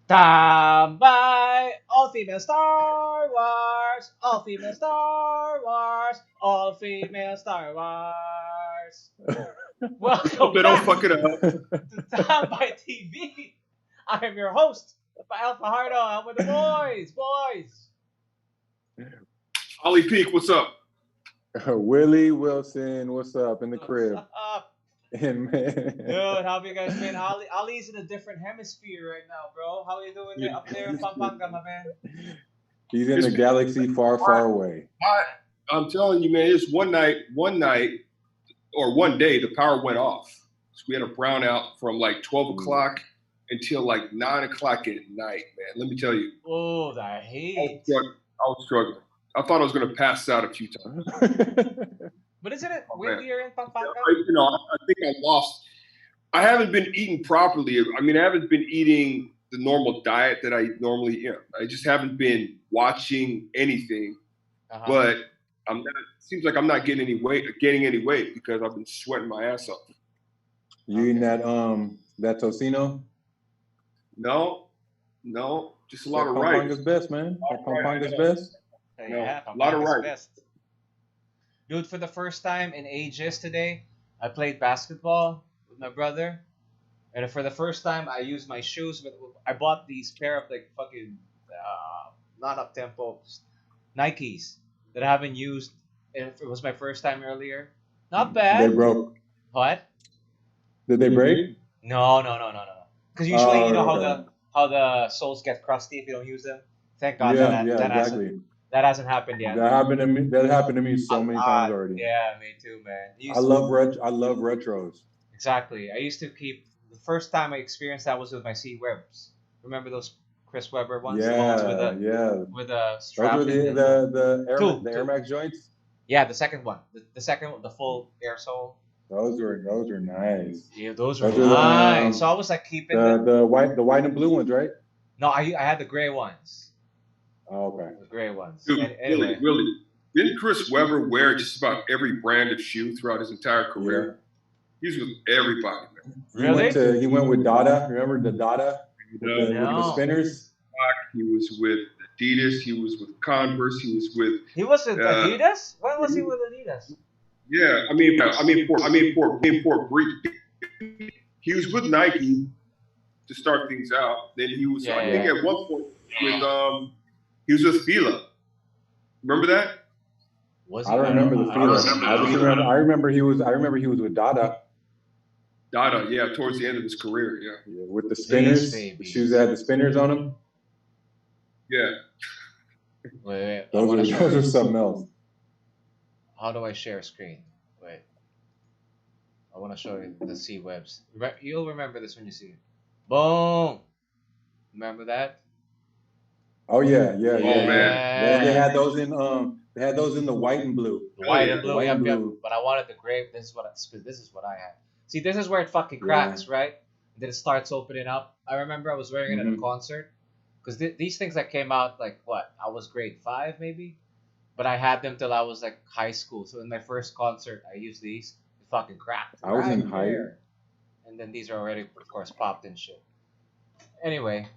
Tambay, all female Star Wars, all female Star Wars, all female Star Wars. Hope Welcome they don't back fuck it up. to Tambay TV. I am your host, Alpha Hardo. I'm with the boys, boys. Ollie Peak, what's up? Willie Wilson, what's up in the What's crib? up? And man, Dude, how have you guys been? Ali's in a different hemisphere right now, bro. How are you doing there, up there in Pampanga, my man? he's in a galaxy far, far away. I'm telling you, man, it's one night, or one day, the power went off. So we had a brownout from like 12 o'clock until like 9 o'clock at night, man. Let me tell you. Oh, the I heat. was struggling. I thought I was going to pass out a few times. But isn't it Oh, windy man. here in Pampanga? I think I lost. I haven't been eating properly. I mean, I haven't been eating the normal diet that I normally eat. I just haven't been watching anything. Uh-huh. But I'm not. It seems like I'm not getting any weight because I've been sweating my ass off. You eating that tocino? No, just a lot of rice. Pampanga's best, man. Pampanga's best. Yeah, a lot of Pampanga's rice. best. Dude, for the first time in ages today, I played basketball with my brother. And for the first time, I used my shoes. I bought these pair of like fucking not up tempo Nikes that I haven't used. And it was my first time earlier. Not bad. They broke. What? Did they break? No. Because usually, you know okay. how the soles get crusty if you don't use them. Thank God Yeah, that hasn't happened yet. That happened to me. That happened to me so many times already. Yeah, me too, man. I love retros. Exactly. I used to keep the first time I experienced that was with my C Webs. Remember those Chris Webber ones? The ones with a strap. Those were the Air Max joints. Yeah, the second one. The second one, the full air sole. Those were nice. Yeah, those were nice. So I was like keeping the white and blue ones, right? No, I had the gray ones. Oh, okay. The gray ones. Dude, Anyway. really, didn't Chris Webber wear just about every brand of shoe throughout his entire career? Yeah. He's with everybody, man. Really? He went with Dada. Remember the Dada with the spinners? He was with Adidas. He was with Converse. He was with. He was with Adidas. When was he with Adidas? Yeah, for brief, he was with Nike to start things out. Then he was, I think, at one point with he was with Fila. Remember that? I don't remember the Fila. I remember he was with Dada. Dada, yeah, towards the end of his career, yeah. With the spinners, the shoes that had the spinners on them. Yeah. Wait. Those are something else. How do I share screen? Wait. I want to show you the C Webs. You'll remember this when you see it. Boom. Remember that? Oh yeah. Oh man. They had those in the white and blue. The white and blue, yep. But I wanted the gray. This is what I had. See, this is where it fucking cracks, right? Then it starts opening up. I remember I was wearing it at a concert because these things that came out like what? I was grade 5 maybe, but I had them till I was like high school. So in my first concert, I used these. It fucking cracked. I was in high. And then these are already, of course, popped and shit. Anyway.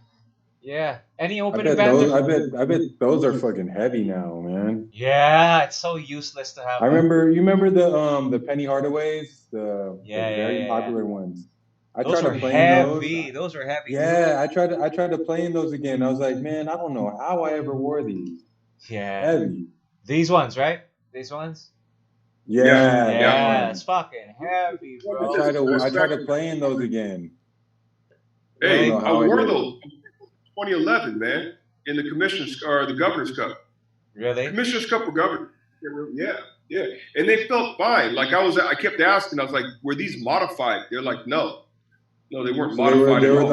Yeah. Any opening bands? I bet those are fucking heavy now, man. Yeah, it's so useless to have. You remember the Penny Hardaways, the very popular ones. Those were heavy. Those were heavy. Yeah, I tried to play in those again. I was like, man, I don't know how I ever wore these. Yeah. Heavy. These ones, right? These ones? Yeah. It's fucking heavy, bro. I tried to play in those again. Hey, I wore those 2011, man, in the the Governor's Cup. Really? Commissioner's Cup for Governor. Yeah. And they felt fine. Like I kept asking, I was like, were these modified? They're like, no, they weren't modified. They were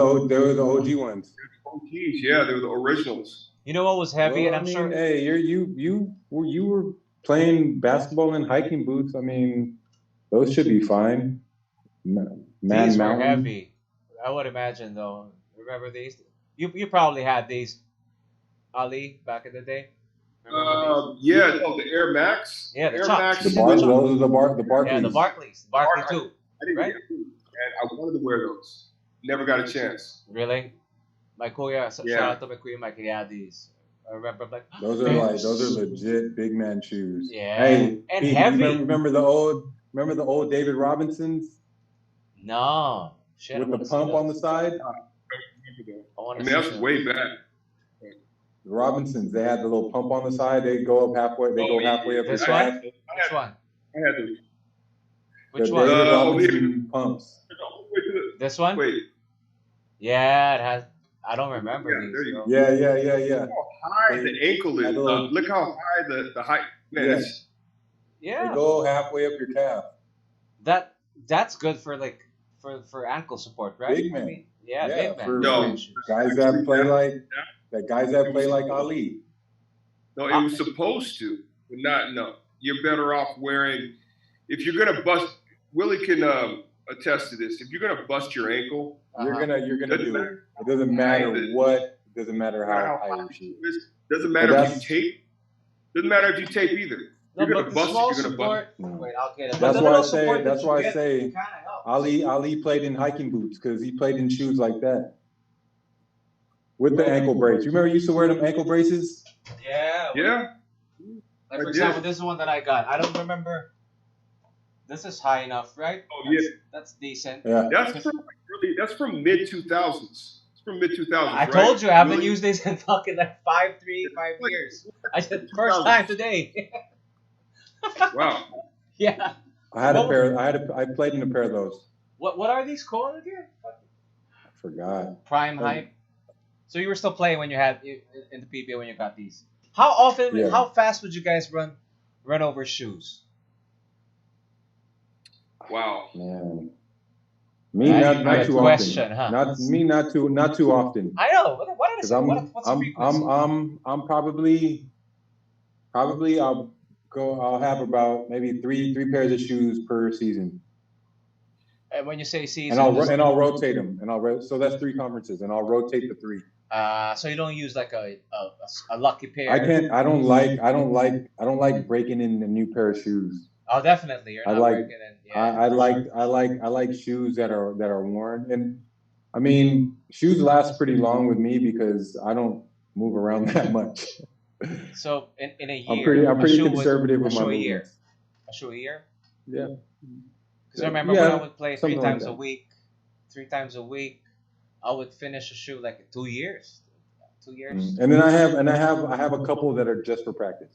the OG ones. OGs, yeah, they were the originals. You know what was heavy, and I'm sure. Hey, you were playing basketball in hiking boots. I mean, those should be fine. These were heavy. I would imagine, though. Remember these? You probably had these, Ali, back in the day. The Air Max. Yeah, the Air Max. The Barclays. Yeah, the Barclays. Barclay too. I didn't get them, and I wanted to wear those. Never got a chance. Really? My kuya, shout Yeah. out to my kuya Mike. He had these. I remember, I'm like, Those are man, like those are legit big man shoes. yeah, Hey, and Pete, heavy. you remember the old David Robinsons No, shit. with I the wanna see pump on the those. side? I want I to mean, see that's those. way back. The Robinsons, they had the little pump on the side. They go up halfway. They go halfway up your This calf. one? Which one? I had those. Which The one? David over here. Robinson pumps. This one? Wait. Yeah, it has. I don't remember Yeah, these. there you go. Yeah. Look how high the ankle is. Look how high the height. Man, Yeah. it's, They Yeah, go halfway up your calf. that's good for like for ankle support, right? Big man. I mean, yeah, Yeah, big man. for big man shoes. guys that play like Ali. no, it was supposed to, but not. No, you're better off wearing. If you're gonna bust, Willie can attest to this. If you're gonna bust your ankle, You're gonna doesn't do it. matter. It doesn't matter what. It doesn't matter how high your shoe is. Doesn't matter if you tape. Doesn't matter if you tape either. No, You're but gonna the bust. small You're gonna support. bust. No. Wait, I'll get it. But That's the why I little say. support That's that why you I get say kinda helps. Ali played in hiking boots because he played in shoes like that with the ankle brace. You remember you used to wear them ankle braces? Yeah. Yeah. Like for I example, did. this is one that I got. I don't remember. This is high enough, right? Oh yeah. That's decent. Yeah. That's from mid 2000s. It's from mid 2000s. I right? told you I haven't Willie? used these in fucking like 5 years. I said first time today. Wow. Yeah. I had a pair. I played in a pair of those. What are these called again? I forgot. Prime hype. So you were still playing when you had in the PBA when you got these. How often? Yeah. How fast would you guys run over shoes? Wow. Man. Me That's not a too question, often. huh? Not too often. I know. What is Because it? What's the frequency? I'm probably I'll have about maybe three pairs of shoes per season. And when you say season, And I'll rotate them. So that's 3 conferences, and I'll rotate the 3. so you don't use like a lucky pair. I don't like breaking in a new pair of shoes. Oh, definitely. You're not breaking in. Yeah. I like shoes that are worn, and I mean shoes last pretty long with me because I don't move around that much. So in a year, I'm pretty conservative with my a year. movements. A shoe a year. Yeah. Because I remember when I would play 3 something times like a week. 3 times a week, I would finish a shoe like 2 years. 2 years. And then I have a couple that are just for practice.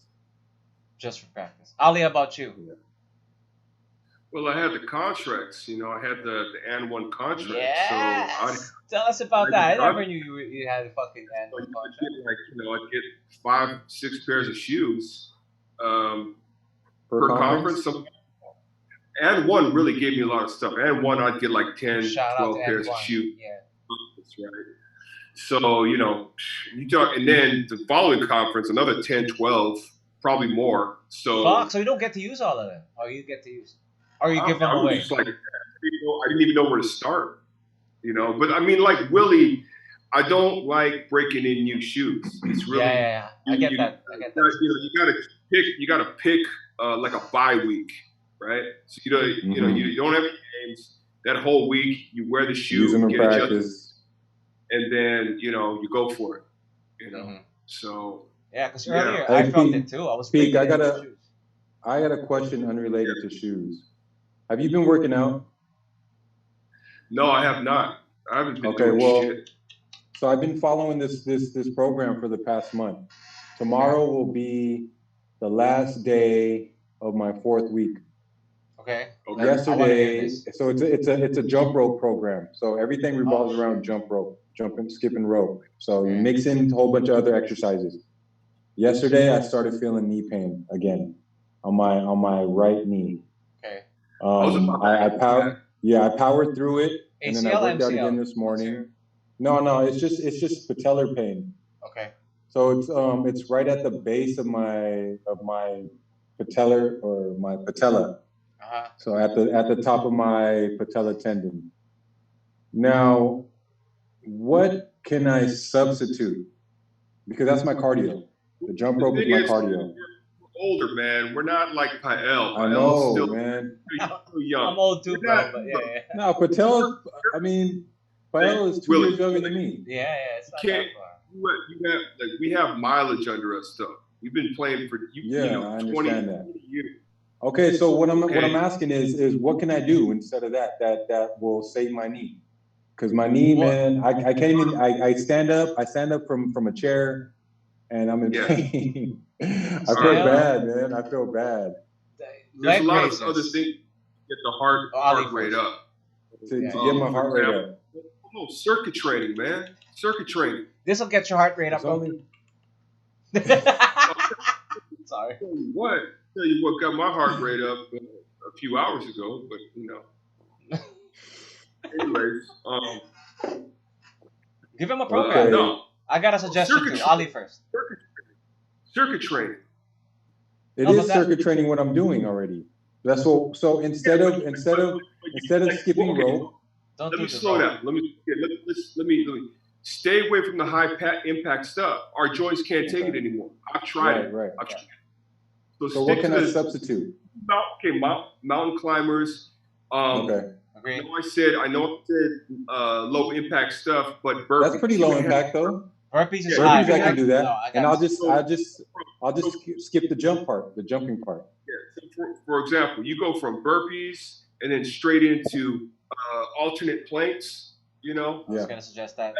Just for practice. Ali, how about you? Yeah. Well, I had the contracts. You know, I had the N1 contract. Yes. So Tell us about that. I never knew you had a fucking annual contract. I'd get 5, 6 pairs of shoes Per conference. And one really gave me a lot of stuff. And one, I'd get like 10, Shout 12 out to pairs of N1. shoes. Yeah. That's right. So, you talk, and then the following conference, another 10, 12, probably more. So, Fuck, so you don't get to use all of them. Or you get to use, or you give them away. Just like, I didn't even know where to start. But I mean, like Willie, I don't like breaking in new shoes. It's really Yeah. I get that. You gotta pick like a bye week, right? So you don't have any games that whole week. You wear the shoe, Use them in get adjusted, practice, and then you go for it. Mhm. So Yeah, because earlier Hey, I felt Pete, it too. I was Pete, breaking I in got shoes. a question unrelated to shoes. Have you been working out? no, I have not. I haven't been Okay, doing well, shit. So I've been following this program for the past month. Tomorrow will be the last day of my 4th week. Okay. Yesterday, so it's a jump rope program. So everything revolves around jump rope, jumping, skipping rope. So you mix in a whole bunch of other exercises. Yesterday, I started feeling knee pain again on my right knee. Okay. I powered through it, and then I ACL, worked out MCL? again this morning. No, it's just patellar pain. Okay. So it's right at the base of my patellar or my patella. Uh-huh. So at the top of my patella tendon. Now, what can I substitute? Because that's my cardio. The jump rope is my cardio. We're older, man. We're not like Pael. I know, still man. pretty young. I'm old too, bro. But yeah. No, patella. I mean, Pael is 2 years younger than me. Yeah, it's not that far. You have like we have mileage under us, though. We've been playing for I understand 20 that. years. Okay, so what I'm asking is what can I do instead of that will save my knee? Because my knee, man, I can't even. I stand up from a chair, and I'm in pain. I feel bad, man. I feel bad. There's a lot of other things to get the heart rate up. To get my heart rate up. Oh, circuit training, man. Circuit training. This will get your heart rate up. Only... Sorry. Tell you what got my heart rate up a few hours ago, but Anyways, give him a program. No, I got a suggestion too. Ollie first. Circuit training. It is circuit training. What I'm doing already. That's what. So instead of skipping rope. Let me slow down. Let me stay away from the high impact stuff. Our joints can't take it anymore. I've tried it. Right. I've tried it. So what can I substitute? Mountain climbers. Okay. I know I said low impact stuff, but burpees. That's pretty low impact though. Burpees is high. Burpees I can do that, and I'll just skip the jumping part. Yeah. So for example, you go from burpees and then straight into alternate planks. I was gonna suggest that.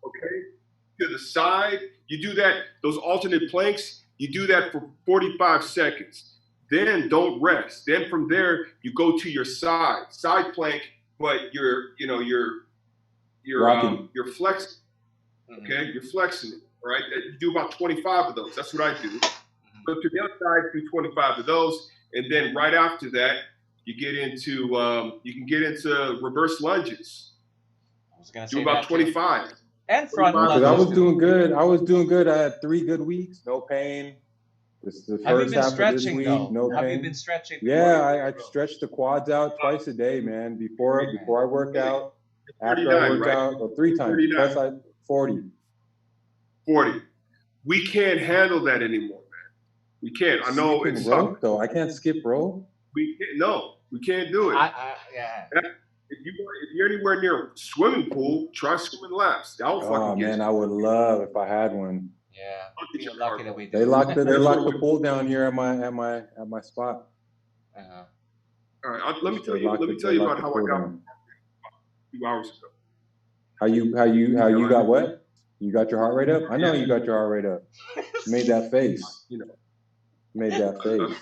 Okay. To the side, you do that. Those alternate planks. You do that for 45 seconds. Then don't rest. Then from there, you go to your side plank, but you're flexing. Okay, you're flexing it, right? You do about 25 of those. That's what I do. Go to the other side, do 25 of those, and then right after that, you get into you can get into reverse lunges. I was gonna say do about 25. And front lunges. I was doing good. I had 3 good weeks, no pain. This is the first half of this week, no pain. Have you been stretching? Yeah, I stretch the quads out twice a day, man. Before I work out, after I work out, or 3 times. Plus 40. 40. We can't handle that anymore, man. We can't. I know it's rope though. I can't skip rope. We can't do it. If you're anywhere near a swimming pool, try swimming laps. That will fucking get you. I would love if I had one. Yeah, you're lucky that we do. They locked the pool down here at my spot. All right, let me tell you about how I got a few hours ago. How you got what? You got your heart rate up? I know you got your heart rate up. You made that face. Made that face.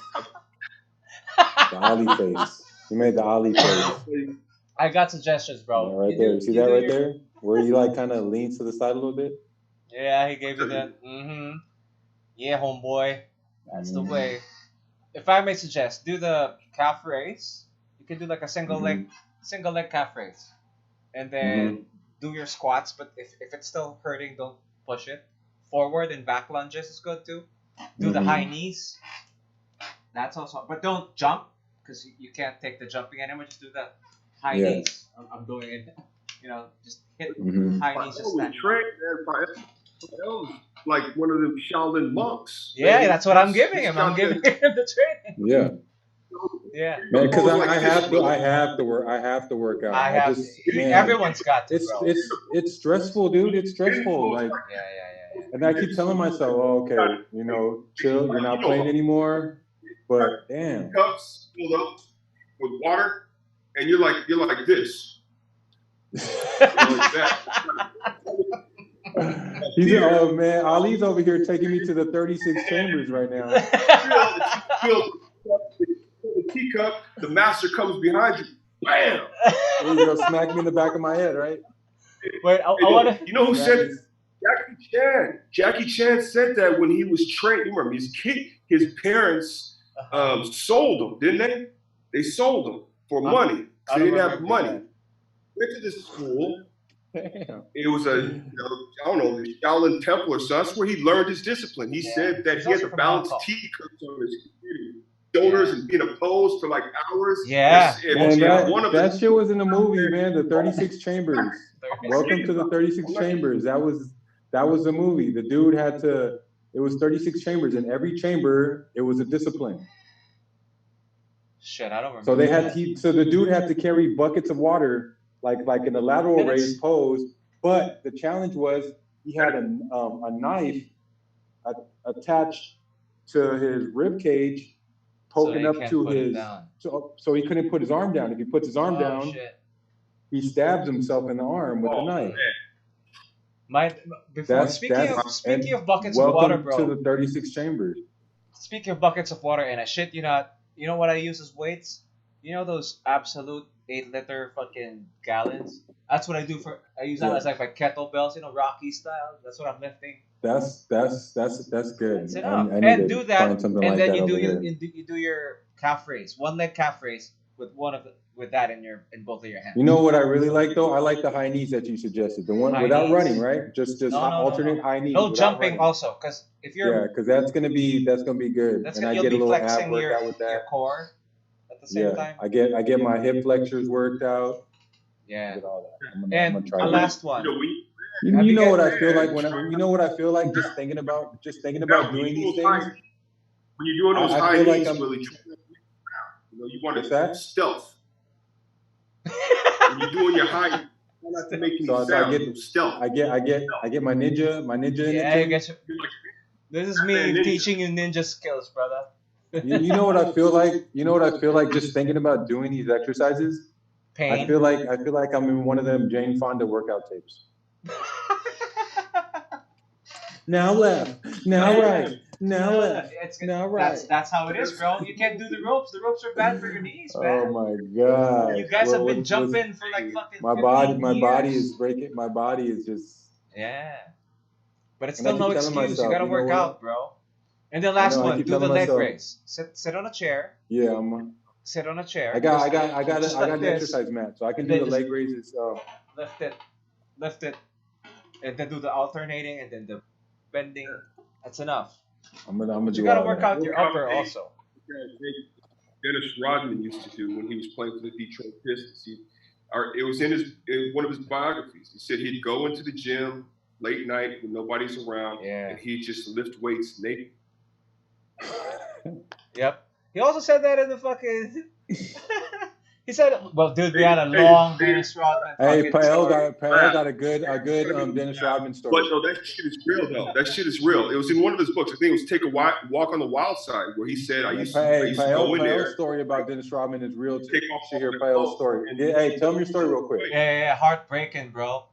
The Ollie face. You made the Ollie face. I got suggestions, bro. Right there. You see that right there? Where you kind of leans to the side a little bit? Yeah, he gave you that. Yeah, homeboy. That's the way. If I may suggest, do the calf raise. You can do like a single leg calf raise. And then do your squats, but if it's still hurting, don't push it. Forward and back lunges is good too. Do the high knees. That's also, but don't jump because you can't take the jumping anymore. Just do the high knees. I'm doing it. Just hit high knees. Just stand. Like one of them Shaolin monks. Yeah, that's what I'm giving him. I'm giving him the training. Yeah. Yeah. Man, because I have to work out. Everyone's got to. It's stressful, dude. It's stressful. Like and I keep telling myself, oh, okay, chill. You're not playing anymore. But damn. Cups filled up with water, and you're like this. Like that. Oh man, Ali's over here taking me to the 36 chambers right now. Fill the teacup, the master comes behind you. Bam! He's gonna smack me in the back of my head, right? Wait, I want to. You know who said Jackie Chan? Jackie Chan said that when he was trained. You remember his parents sold him, didn't they? They sold him for money. They didn't have money. Went to this school. Damn. It was the Shaolin Temple or so. That's where he learned his discipline. He said that he had to balance teacups on his shoulders and be in a pose for like hours. Yeah. That shit was in the movie, man. The 36 Chambers. Welcome to the 36 Chambers. That was the movie. The dude had to. It was 36 chambers. In every chamber, it was a discipline. Shit, I don't remember. So so the dude had to carry buckets of water like in the lateral raise pose. But the challenge was he had a knife attached to his rib cage, poking up to his, so he couldn't put his arm down. If he puts his arm down, he stabs himself in the arm with the knife. Speaking of buckets of water, bro. Welcome to the 36 chambers. Speaking of buckets of water, and I shit you not, you know what I use as weights? You know those absolute 8-liter fucking gallons? That's what I do I use that as like my kettlebells, you know, Rocky style. That's what I'm lifting. That's good. That's enough. And do that, and like then you do your calf raise, 1-leg calf raise with that in both of your hands. You know what I really like though? I like the high knees that you suggested. The one without running, right? Just alternate high knees. No jumping running. Also, because if you're because that's gonna be good. And I get a little ab workout with that. Your core at the same time. I get my hip flexors worked out. Yeah. Get all that. I'm gonna try last one. You know what I feel like you know what I feel like just thinking about doing these things. When you're doing those high knees, Willie, you want to stealth. When you're doing your high, you don't have to make any sound. Stealth. I get my ninja. Yeah, I get you. This is me teaching you ninja skills, brother. You know what I feel like? You know what I feel like just thinking about doing these exercises? Pain. I feel like I'm in one of them Jane Fonda workout tapes. Now left, now right, now left, now right. That's how it is, bro. You can't do the ropes. The ropes are bad for your knees, man. Oh my god! You guys have been jumping for like fucking. My body is breaking. My body is just. Yeah, but it's still no excuse. You gotta work out, bro. And the last one, do the leg raise. Sit on a chair. Yeah, sit on a chair. I got the exercise mat, so I can do the leg raises. Lift it, and then do the alternating, and then the bending. That's enough. I'm gonna you gotta work out your upper also. Dennis Rodman used to do when he was playing for the Detroit Pistons. It was in one of his biographies. He said he'd go into the gym late night when nobody's around, and he'd just lift weights naked. Yep. He also said that in the fucking. He said, "Well, dude, we had a long Dennis Rodman." Hey, Pael got a good Dennis Rodman story. But no, that shit is real though. That shit is real. It was in one of his books. I think it was "Take a Walk on the Wild Side," where he said, "I used to go in there." Pael's story about Dennis Rodman is real too. You should hear Pael's story. Hey, tell me your story real quick. Yeah, heartbreaking, bro.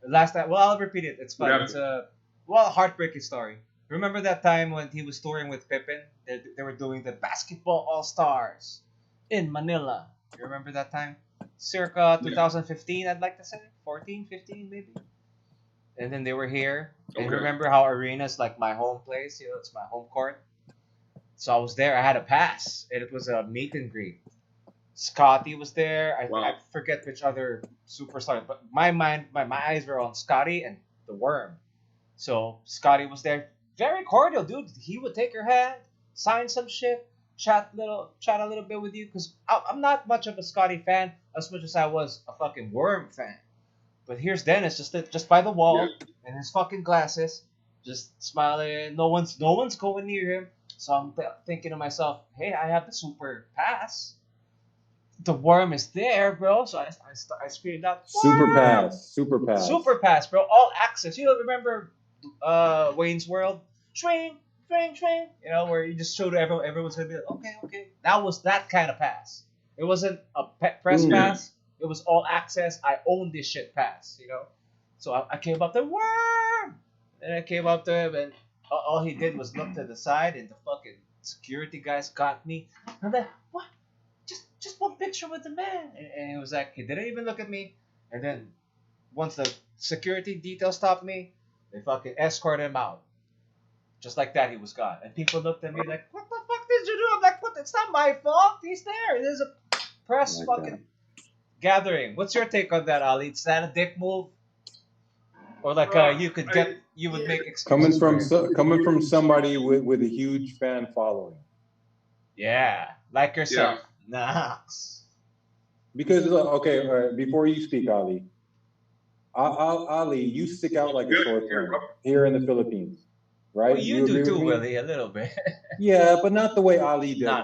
Last time, well, I'll repeat it. It's fine. It's a heartbreaking story. Remember that time when he was touring with Pippen? They were doing the Basketball All-Stars in Manila. You remember that time? Circa 2015, I'd like to say. 14, 15 maybe. And then they were here. Okay. And remember how arena's like my home place? You know, it's my home court. So I was there. I had a pass. And it was a meet and greet. Scotty was there. I forget which other superstar. But my eyes were on Scotty and the Worm. So Scotty was there. Very cordial, dude. He would take your hand, sign some shit, chat a little bit with you. Because I'm not much of a Scotty fan as much as I was a fucking Worm fan. But here's Dennis just by the wall in his fucking glasses, just smiling. No one's going near him. So I'm thinking to myself, hey, I have the super pass. The Worm is there, bro. So I screamed out, Super pass, bro. All access. You know, remember Wayne's World? Swing. You know, where you just showed everyone's gonna be like, okay. That was that kind of pass. It wasn't a press pass. It was all access. I own this shit pass, you know. So I came up to Worm, and I came up to him, and all he did was look to the side, and the fucking security guys got me. I'm like, what? Just one picture with the man, and he was like, he didn't even look at me. And then once the security detail stopped me, they fucking escorted him out. Just like that, he was gone. And people looked at me like, what the fuck did you do? I'm like, what? It's not my fault. He's there. There's a press gathering. What's your take on that, Ali? Is that a dick move? Or like you would make excuses coming from somebody with a huge fan following. Yeah, like yourself. Nice. Because okay, all right, before you speak, Ali. Ali, you stick out like a sore thumb here in the Philippines, right? Well, you do too, Willie, a little bit. Yeah, but not the way Ali does.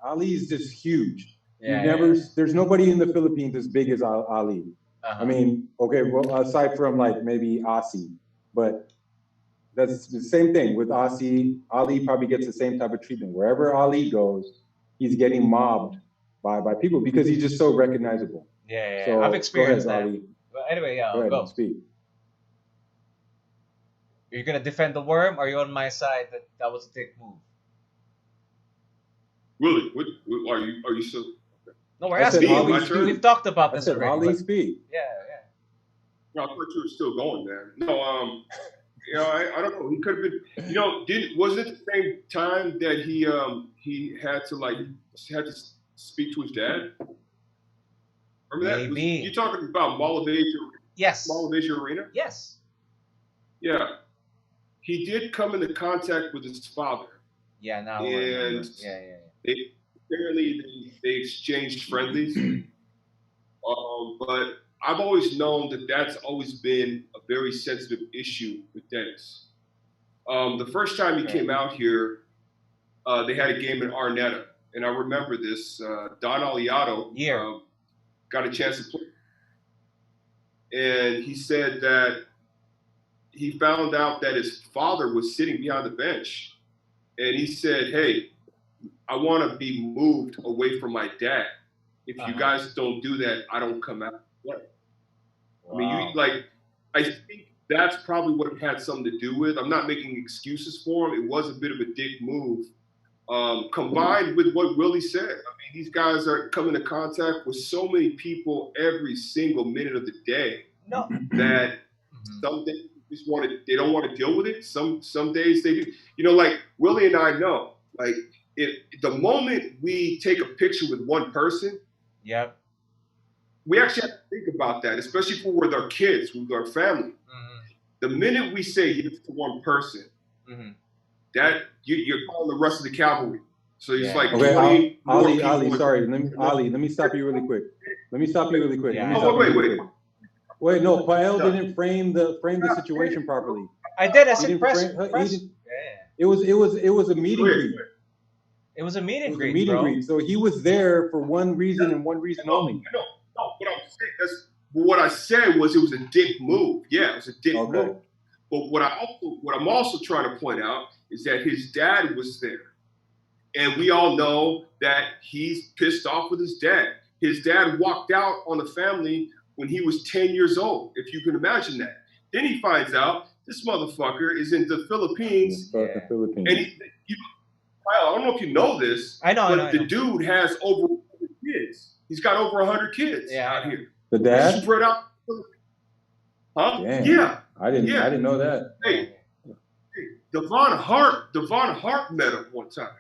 Ali's just huge. There's nobody in the Philippines as big as Ali. I mean, okay, well, aside from like maybe Aussie, but that's the same thing with Aussie. Ali probably gets the same type of treatment. Wherever Ali goes, he's getting mobbed by people because he's just so recognizable. Yeah. So, I've experienced go ahead, that. Ali. But anyway, yeah, Go ahead, go. speak. Are you gonna defend the worm, or are you on my side that was a dick move? Willie, what are you still? No, we're asking. We've talked about this already. Ali speak. Yeah. No, I thought you were still going, man. No, I don't know. He could have been. Wasn't it the same time that he had to speak to his dad? Remember that? You talking about Mall of Asia? Yes. Mall of Asia Arena? Yes. Yeah. He did come into contact with his father. Yeah, now. And apparently they exchanged friendlies. But I've always known that that's always been a very sensitive issue with Dennis. The first time he came out here, they had a game in Arnetta. And I remember this. Don Aliato got a chance to play. And he said that he found out that his father was sitting behind the bench. And he said, hey, I want to be moved away from my dad. If you guys don't do that, I don't come out. Wow. I mean, I think that's probably what it had something to do with. I'm not making excuses for him. It was a bit of a dick move. Combined with what Willie said. I mean, these guys are coming into contact with so many people every single minute of the day that some days they don't want to deal with it. Some days they do. Like Willie and I know, like the moment we take a picture with one person, we actually have to think about that, especially if we're with our kids, with our family. The minute we say yes to one person, that you're calling the rest of the cavalry. So it's like okay, Ali, sorry, let me stop you really quick. Wait, no, Pael didn't frame the situation properly. I did. I said press. It was a meet and greet. It was a meet and greet. Meet and greet. So he was there for one reason and one reason only. No. What I said was it was a dick move. Yeah, it was a dick move. But what I'm also trying to point out is that his dad was there. And we all know that he's pissed off with his dad. His dad walked out on the family when he was 10 years old, if you can imagine that. Then he finds out this motherfucker is in the Philippines. And I don't know if you know this, but the dude has over 100 kids. He's got over 100 kids out here. The dad? Spread out. Huh? Damn. Yeah. I didn't know that. Hey, Devon Hart met him one time.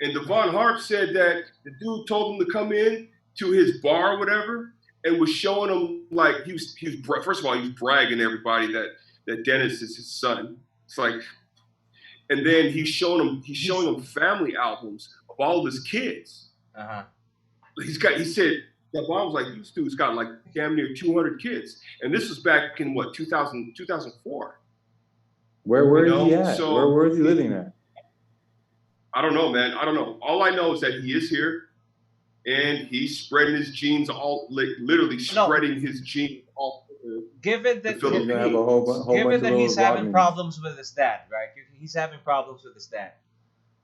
And Devon Hart said that the dude told him to come in to his bar or whatever and was showing him, like, he was first of all, he was bragging to everybody that Dennis is his son. It's like, and then he's showing him family albums of all of his kids. He said, that Bob was like, this dude's got like damn near 200 kids. And this was back in what, 2004. Where is he at? So, where is he living at? I don't know, man. I don't know. All I know is that he is here and he's spreading his genes literally spreading his genes all given that he's having problems with his dad, right? He's having problems with his dad.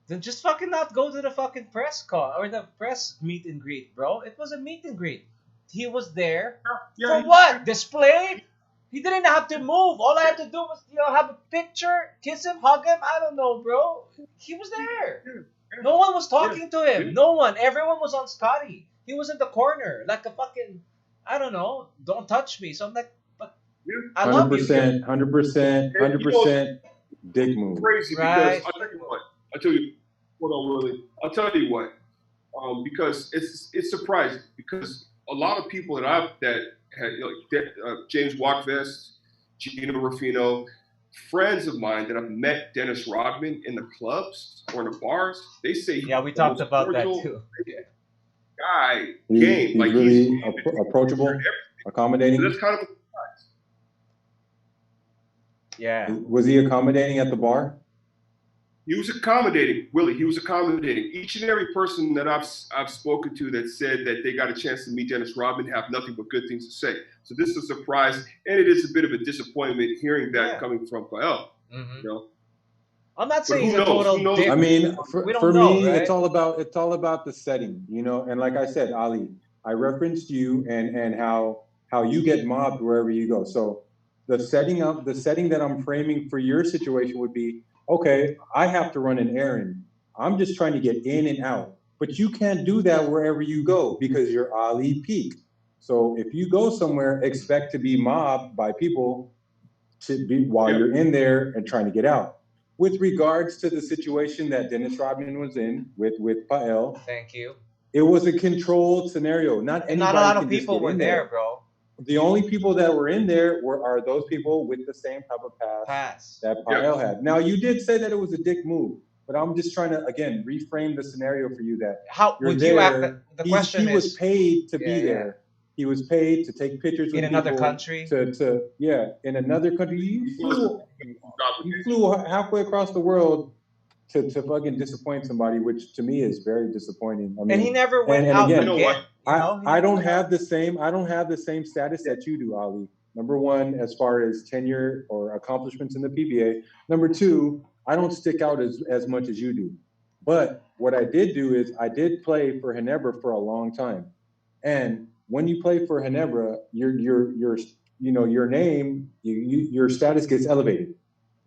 Then just fucking not go to the fucking press call or the press meet and greet, bro. It was a meet and greet. He was there for what? Display? He didn't have to move. All I had to do was, have a picture, kiss him, hug him. I don't know, bro. He was there. No one was talking to him. No one. Everyone was on Scotty. He was in the corner like a fucking, I don't know, don't touch me. So I'm like, but I love you. 100% dick move. Crazy because I'll tell you what. Because it's surprising because a lot of people that had James Walkvest, Gino Ruffino, friends of mine that have met Dennis Rodman in the clubs or in the bars, they say we talked about that too. Guy, he's really approachable, accommodating. So that's kind of a surprise. Yeah. Was he accommodating at the bar? He was accommodating, Willie. He was accommodating. Each and every person that I've spoken to that said that they got a chance to meet Dennis Rodman have nothing but good things to say. So this is a surprise, and it is a bit of a disappointment hearing that coming from Pael. Mm-hmm. You know, I'm not saying who he's a knows? total Who knows? dick. I mean, We don't for know, me, right? it's all about the setting, you know. And like I said, Ali, I referenced you and how you get mobbed wherever you go. So the setting that I'm framing for your situation would be, okay, I have to run an errand. I'm just trying to get in and out. But you can't do that wherever you go because you're Ali Peak. So if you go somewhere, expect to be mobbed by people while you're in there and trying to get out. With regards to the situation that Dennis Rodman was in with Pael, Thank you. it was a controlled scenario. Not And not anybody a lot of can just people get were in there, there. bro. The only people that were in there are those people with the same type of pass that Pael had. Now, you did say that it was a dick move, but I'm just trying to, again, reframe the scenario for you that how you're would there. You act? The question he is, was paid to be there. He was paid to take pictures with in another people, country. In another country. You flew halfway across the world to fucking disappoint somebody, which to me is very disappointing. I mean, and he never went out again. I don't have the same status that you do, Ali. Number one, as far as tenure or accomplishments in the PBA. Number two, I don't stick out as much as you do. But what I did do is I did play for Ginebra for a long time. And when you play for Ginebra, your name, your status gets elevated.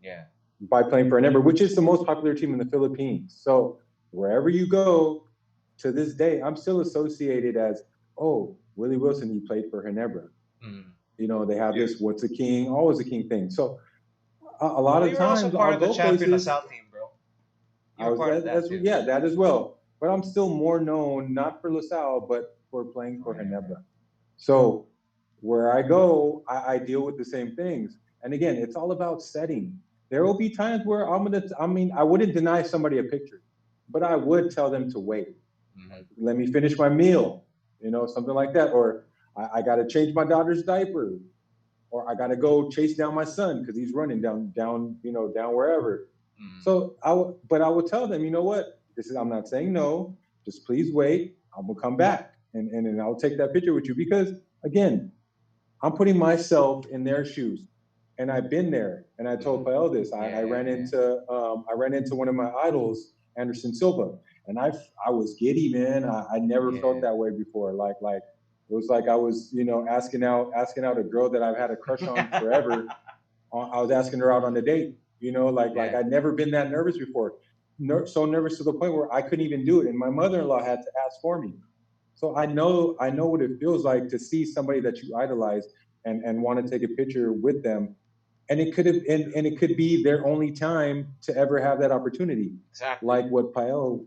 Yeah. By playing for Ginebra, which is the most popular team in the Philippines. So wherever you go, to this day, I'm still associated as, oh, Willie Wilson, you played for Ginebra. Mm. You know, they have this "what's a king, always a king" thing. So a lot of times, also part of the champion LaSalle team, bro. That as well. But I'm still more known not for LaSalle, but for playing for Ginebra. So where I go, I deal with the same things. And again, it's all about setting. There will be times where I wouldn't deny somebody a picture, but I would tell them to wait. Mm-hmm. Let me finish my meal, something like that. Or I got to change my daughter's diaper, or I got to go chase down my son because he's running down wherever. Mm-hmm. So I would tell them, you know what? I'm not saying no. Just please wait. I'm gonna come back and I'll take that picture with you because again, I'm putting myself in their shoes. And I've been there, and I told Pael this. I ran into one of my idols, Anderson Silva, and I was giddy, man. I never felt that way before. Like it was like I was, asking out a girl that I've had a crush on forever. I was asking her out on a date, like I'd never been that nervous before. So nervous to the point where I couldn't even do it, and my mother-in-law had to ask for me. So I know what it feels like to see somebody that you idolize and want to take a picture with them. And it could be their only time to ever have that opportunity. Exactly. Like what Pael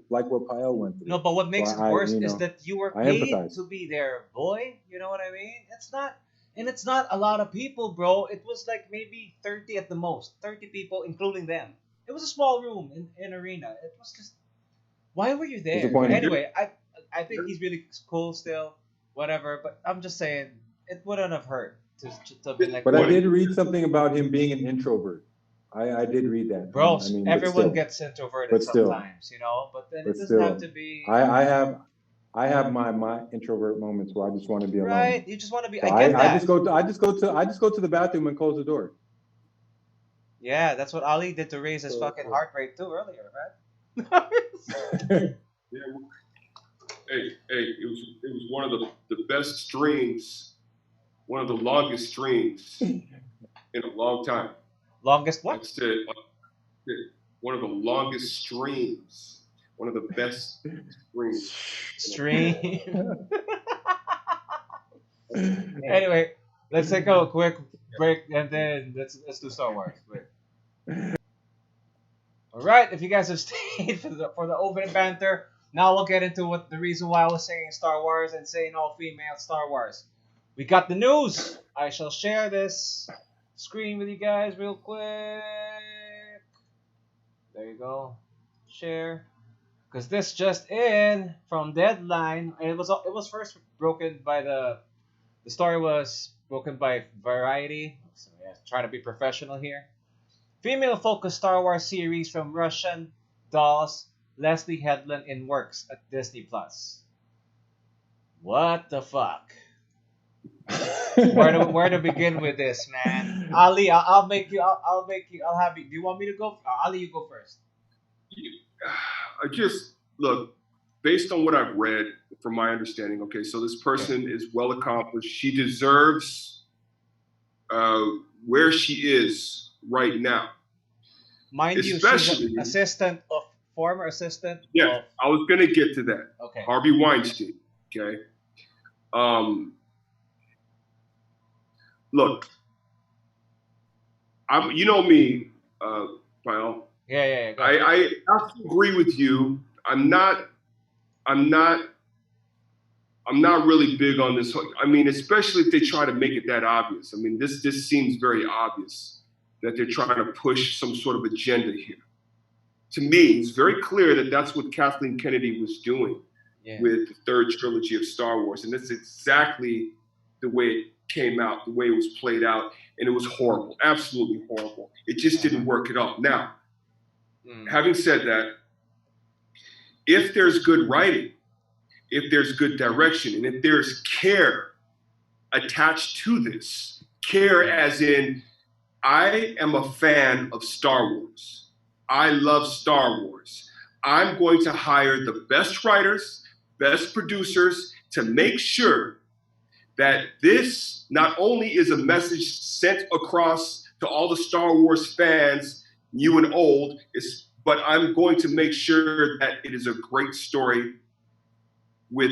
went through. No, but what makes it worse is that you were paid to be there, boy. You know what I mean? It's not a lot of people, bro. It was like maybe 30 at the most. 30 people, including them. It was a small room in arena. It was just, why were you there? Anyway, I think he's really cool still, whatever. But I'm just saying, it wouldn't have hurt. But I did read something about him being an introvert. I did read that. Bro, everyone gets introverted sometimes, but then it doesn't have to be. I have my introvert moments where I just want to be alone. Right, you just want to be. So I just go to the bathroom and close the door. Yeah, that's what Ali did to raise his fucking heart rate too earlier, right? Hey, it was one of the best streams. One of the longest streams in a long time. Longest what? That's it. One of the longest streams. One of the best streams. Stream. Anyway, let's take a quick break and then let's do Star Wars. Wait. All right, if you guys have stayed for the opening banter, now we'll get into the reason why I was saying Star Wars and saying all female Star Wars. We got the news. I shall share this screen with you guys real quick. There you go. Share. Because this just in from Deadline. And it was first broken by the story was broken by Variety. So yeah, trying to be professional here. Female-focused Star Wars series from Russian Dolls, Leslie Headland in works at Disney Plus. What the fuck? Where to begin with this, man? Ali, I'll make you. I'll have you. Do you want me to go? Ali, you go first. I just look based on what I've read, from my understanding. Okay, so this person is well accomplished. She deserves where she is right now. Mind Especially, you, she's an assistant of former assistant. Yeah, I was gonna get to that. Okay. Harvey Weinstein. Okay. Look, you know me, Pyle. Yeah. I have to agree with you. I'm not really big on this. I mean, especially if they try to make it that obvious. I mean, this seems very obvious that they're trying to push some sort of agenda here. To me, it's very clear that that's what Kathleen Kennedy was doing with the third trilogy of Star Wars. And that's exactly the way it came out, the way it was played out. And it was horrible, absolutely horrible. It just didn't work at all. Now, having said that, if there's good writing, if there's good direction, and if there's care attached to this, care as in, I am a fan of Star Wars. I love Star Wars. I'm going to hire the best writers, best producers to make sure that this not only is a message sent across to all the Star Wars fans, new and old, but I'm going to make sure that it is a great story with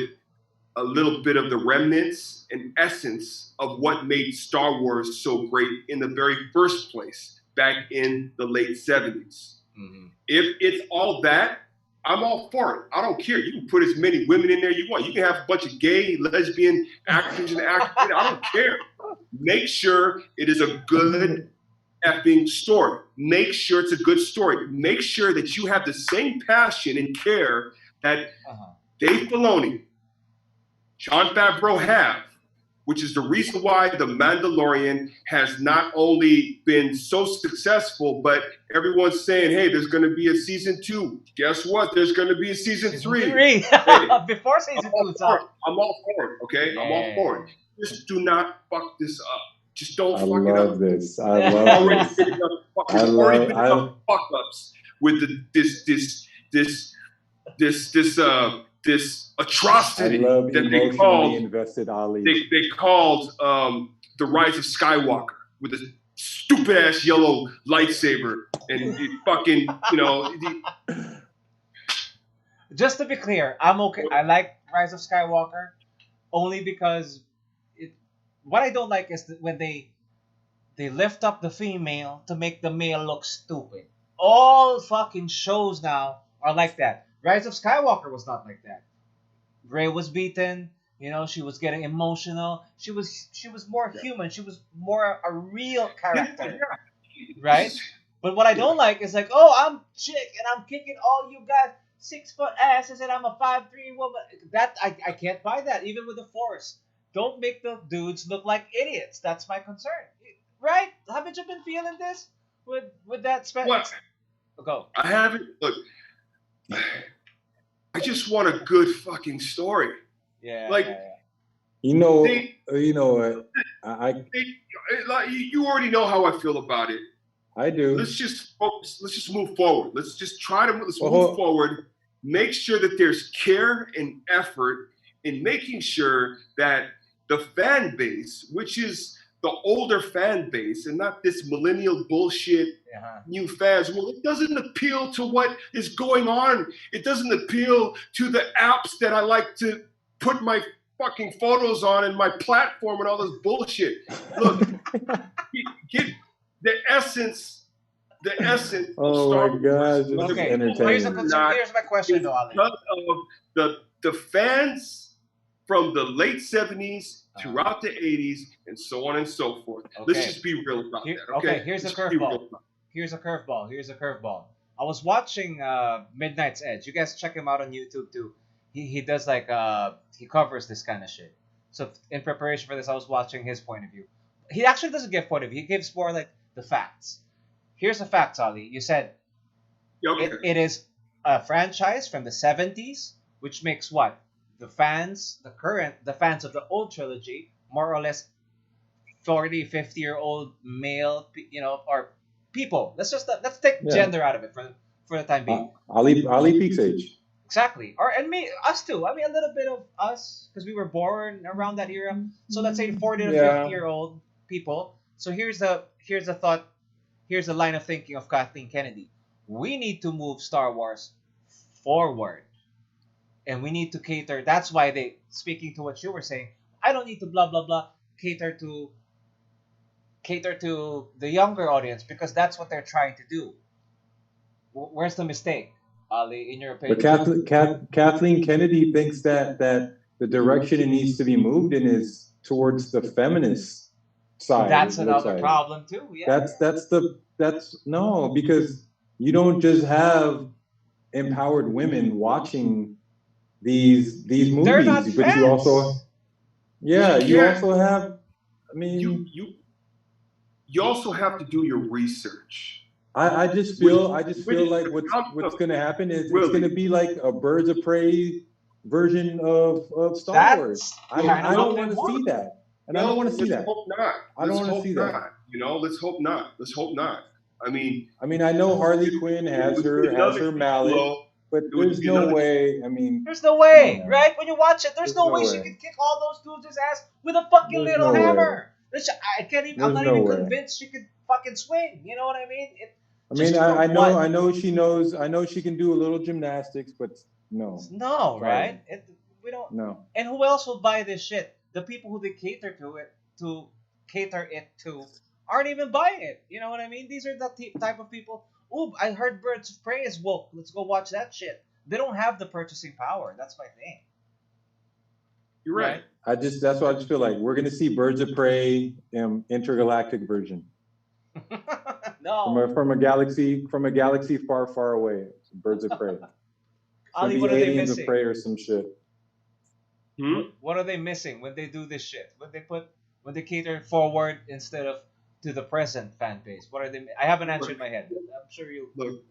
a little bit of the remnants and essence of what made Star Wars so great in the very first place, back in the late 70s. Mm-hmm. If it's all that, I'm all for it. I don't care. You can put as many women in there you want. You can have a bunch of gay, lesbian actors and actors. I don't care. Make sure it is a good effing story. Make sure it's a good story. Make sure that you have the same passion and care that Dave Filoni, Jon Favreau have, which is the reason why The Mandalorian has not only been so successful, but everyone's saying, hey, there's going to be a season 2. Guess what? There's going to be a season 3. Hey, before season 2 is up. I'm all for it, okay? I'm all for it. Just do not fuck this up. Just don't fuck it up. I love this. I love fuck-ups with this atrocity that they called invested Ali. They called The Rise of Skywalker with a stupid ass yellow lightsaber and it fucking, you know. Just to be clear, I'm okay. I like Rise of Skywalker only because what I don't like is that when they lift up the female to make the male look stupid. All fucking shows now are like that. Rise of Skywalker was not like that. Rey was beaten, you know, she was getting emotional. She was more human. She was more a real character. Right? But what I don't like is like, oh, I'm chick and I'm kicking all you guys 6-foot asses and I'm a 5'3" woman. That I can't buy that, even with the Force. Don't make the dudes look like idiots. That's my concern. Right? Haven't you been feeling this with that special? Go. I haven't. Look, I just want a good fucking story. Yeah. Like, you know what? Like, you already know how I feel about it. I do. Let's just focus. Let's just move forward. Let's just try to move forward. Make sure that there's care and effort in making sure that the fan base, which is the older fan base and not this millennial bullshit new fans. Well, it doesn't appeal to what is going on. It doesn't appeal to the apps that I like to put my fucking photos on and my platform and all this bullshit. Look, get the essence of Star Wars. Oh my God. Okay, here's my question though, Ali. Of the fans from the late 70s throughout the 80s and so on and so forth. Okay. Let's just be real about that. Okay, here's a curveball. Here's a curveball. I was watching Midnight's Edge. You guys check him out on YouTube too. He does like he covers this kind of shit. So in preparation for this, I was watching his point of view. He actually doesn't give point of view. He gives more like the facts. Here's the facts, Ali. You said it is a franchise from the 70s, which makes what? The fans of the old trilogy, more or less 40, 50-year-old male, or people. Let's take Yeah. gender out of it for the time being. Ali Peak's age. Exactly. And me, us too. I mean, a little bit of us because we were born around that era. So let's say 40 to Yeah. 50-year-old people. So here's a thought. Here's a line of thinking of Kathleen Kennedy. We need to move Star Wars forward, and we need to cater. That's why they, speaking to what you were saying, I don't need to blah blah blah cater to the younger audience because that's what they're trying to do. Where's the mistake, Ali, in your opinion? But Kathleen Kennedy thinks that the direction it needs to be moved in is towards the feminist side. That's another problem too. Yeah. That's no, because you don't just have empowered women watching these movies, They're not but fans. you also also have. I mean, you also have to do your research. I just feel like what's going to happen is it's going to be like a Birds of Prey version of Star Wars. I don't want to see that, and I don't want to see that. Hope not. I don't want to see that. Let's hope not. Let's hope not. I mean, I know Harley Quinn has her mallet, but there's no way. I mean, there's no way, right? When you watch it, there's no way she can kick all those dudes' ass with a fucking little hammer. I can't even. I'm not even convinced she could fucking swing. You know what I mean? I know she knows. I know she can do a little gymnastics, but no. No, right? We don't. No. And who else will buy this shit? The people who they cater it to aren't even buying it. You know what I mean? These are the type of people. Ooh, I heard Birds of Prey is woke. Let's go watch that shit. They don't have the purchasing power. That's my thing. You're right. That's why I just feel like we're gonna see Birds of Prey intergalactic version. No. From a galaxy far, far away. Birds of Prey. Ali, what are they aliens missing? of prey or some shit. What are they missing when they do this shit? When they cater forward instead of to the present fan base? What are they? I have an answer in my head. I'm sure you look.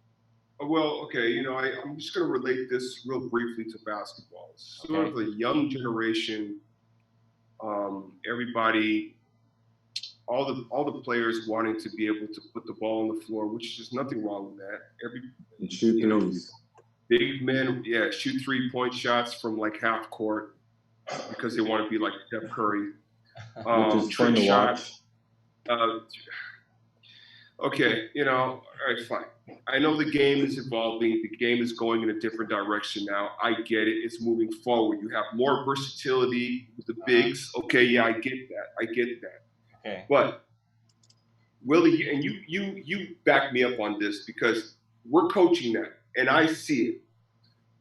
Well, okay, I'm just going to relate this real briefly to basketball. Sort of a young generation. Everybody, all the players wanting to be able to put the ball on the floor, which is just nothing wrong with that. Shoot threes. Big men, shoot 3-point shots from like half court because they want to be like Steph Curry. Which is fun to watch. Okay, all right, fine. I know the game is evolving. The game is going in a different direction now. I get it. It's moving forward. You have more versatility with the bigs. Okay, yeah, I get that. Okay. But Willie, and you back me up on this because we're coaching that, and I see it.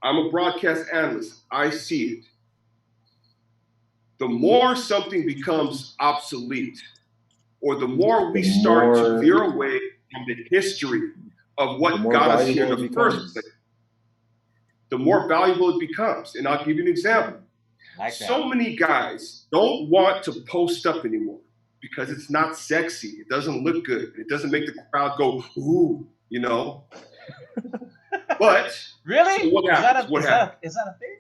I'm a broadcast analyst. I see it. The more something becomes obsolete, or the more we start to veer away from the history of what got us here in the first place, the more valuable it becomes. And I'll give you an example. So many guys don't want to post up anymore because it's not sexy. It doesn't look good. It doesn't make the crowd go, ooh, But really? So what happens? Is that a thing?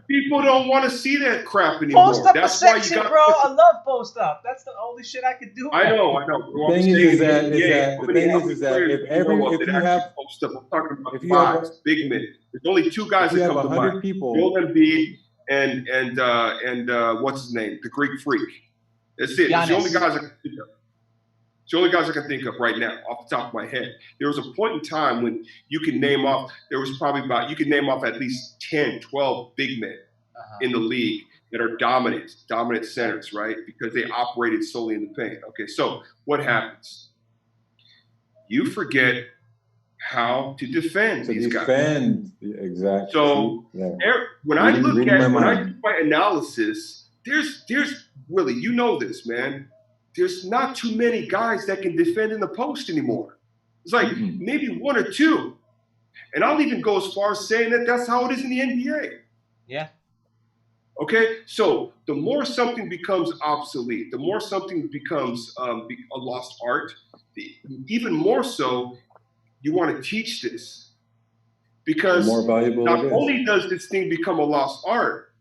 People don't want to see that crap anymore. Post up is sexy, bro. I love post up. That's the only shit I could do. I know. The thing is that if you have post up, I'm talking about fives, big men. There's only two guys that come to mind. Joel Embiid and what's his name? The Greek Freak. That's it. It's the only guys I can think of. It's the only guys I can think of right now, off the top of my head. There was a point in time when you could name off, you could name off at least 10, 12 big men in the league that are dominant centers, right? Because they operated solely in the paint. Okay, so what happens? You forget how to defend these guys. Exactly. So when I do my analysis, there's Willie, you know this, man. There's not too many guys that can defend in the post anymore. It's like maybe one or two. And I'll even go as far as saying that that's how it is in the NBA. Yeah. Okay? So the more something becomes obsolete, the more something becomes a lost art, even more so, you want to teach this. Because more valuable not only does this thing become a lost art,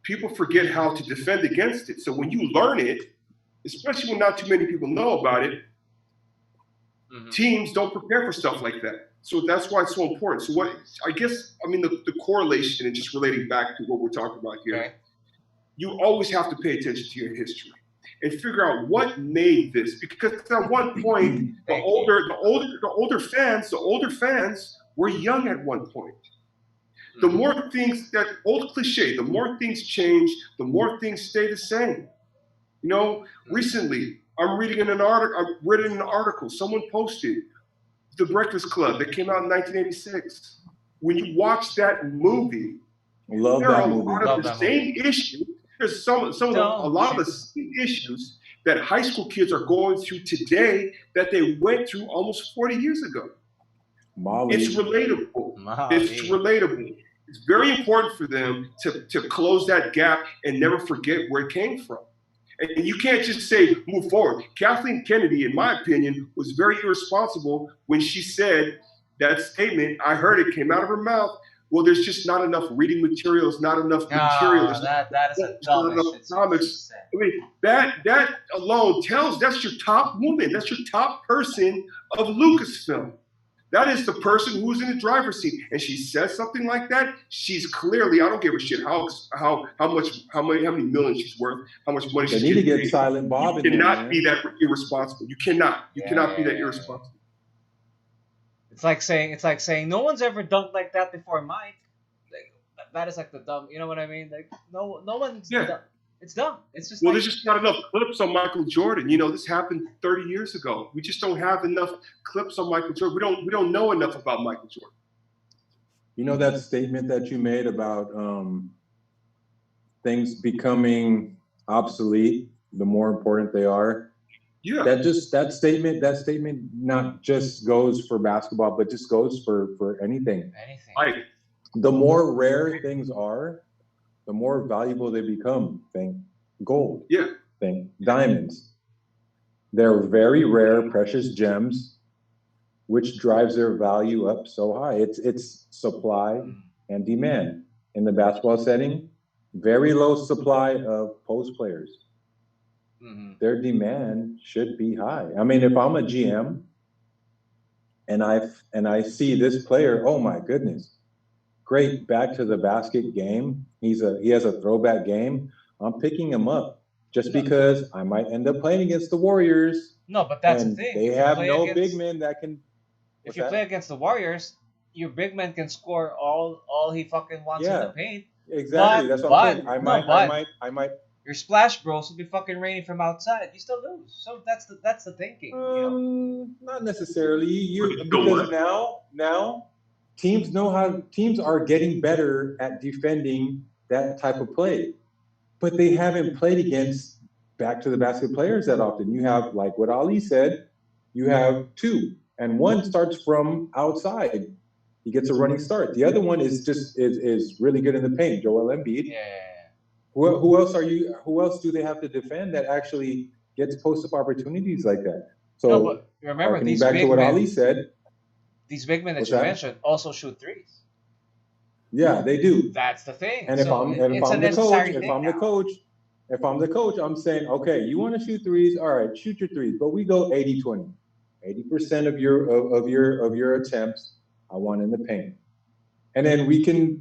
people forget how to defend against it. So when you learn it, especially when not too many people know about it, teams don't prepare for stuff like that. So that's why it's so important. So what I guess, I mean, the correlation and just relating back to what we're talking about here, you always have to pay attention to your history and figure out what made this. Because at one point, the older fans were young at one point. The more things, that old cliche, the more things change, the more things stay the same. You know, recently I'm reading an article. Someone posted The Breakfast Club that came out in 1986. When you watch that movie, there are a lot of the same issues. There's a lot of the same issues that high school kids are going through today that they went through almost 40 years ago. It's relatable. It's relatable. It's very important for them to close that gap and never forget where it came from. And you can't just say, move forward. Kathleen Kennedy, in my opinion, was very irresponsible when she said that statement. I heard it came out of her mouth. Well, there's just not enough reading materials, not enough materials. That is a dumbest comics. I mean, that alone tells that's your top woman. That's your top person of Lucasfilm. That is the person who's in the driver's seat. And she says something like that, she's clearly, I don't give a shit how many millions she's worth, how much money she's getting. They need to get Silent Bob in there. You cannot be that irresponsible. You cannot be that irresponsible. It's like saying no one's ever dunked like that before Mike. Like, that is like the dumb, you know what I mean? Like no one's dumb. It's dumb. It's just there's just not enough clips on Michael Jordan. You know, this happened 30 years ago. We just don't have enough clips on Michael Jordan. We don't know enough about Michael Jordan. You know that statement that you made about things becoming obsolete the more important they are? Yeah. That statement not just goes for basketball, but just goes for anything. Anything. The more rare things are, the more valuable they become. Think gold. Yeah. Think diamonds. They're very rare, precious gems, which drives their value up so high. It's supply and demand. In the basketball setting, very low supply of post players. Their demand should be high. I mean, if I'm a GM and I see this player, oh my goodness, great back to the basket game. He has a throwback game. I'm picking him up just because I might end up playing against the Warriors. No, but that's the thing. They have no big men that can. If you play against the Warriors, your big man can score all he fucking wants in the paint. Exactly. That's what I'm saying. I might. Your splash bros will be fucking raining from outside. You still lose. So that's the thinking. Not necessarily. Because now. Teams are getting better at defending that type of play, but they haven't played against back to the basket players that often. You have, like what Ali said, you have two, and one starts from outside. He gets a running start. The other one is really good in the paint. Joel Embiid. Yeah. Who else do they have to defend that actually gets post-up opportunities like that? So no, but remember these back big to what men, Ali said. These big men that you mentioned also shoot threes. Yeah, they do. That's the thing. And if I'm the coach, I'm saying, okay, you want to shoot threes, all right, shoot your threes, but we go 80-20. 80% of your attempts, I want in the paint. And then we can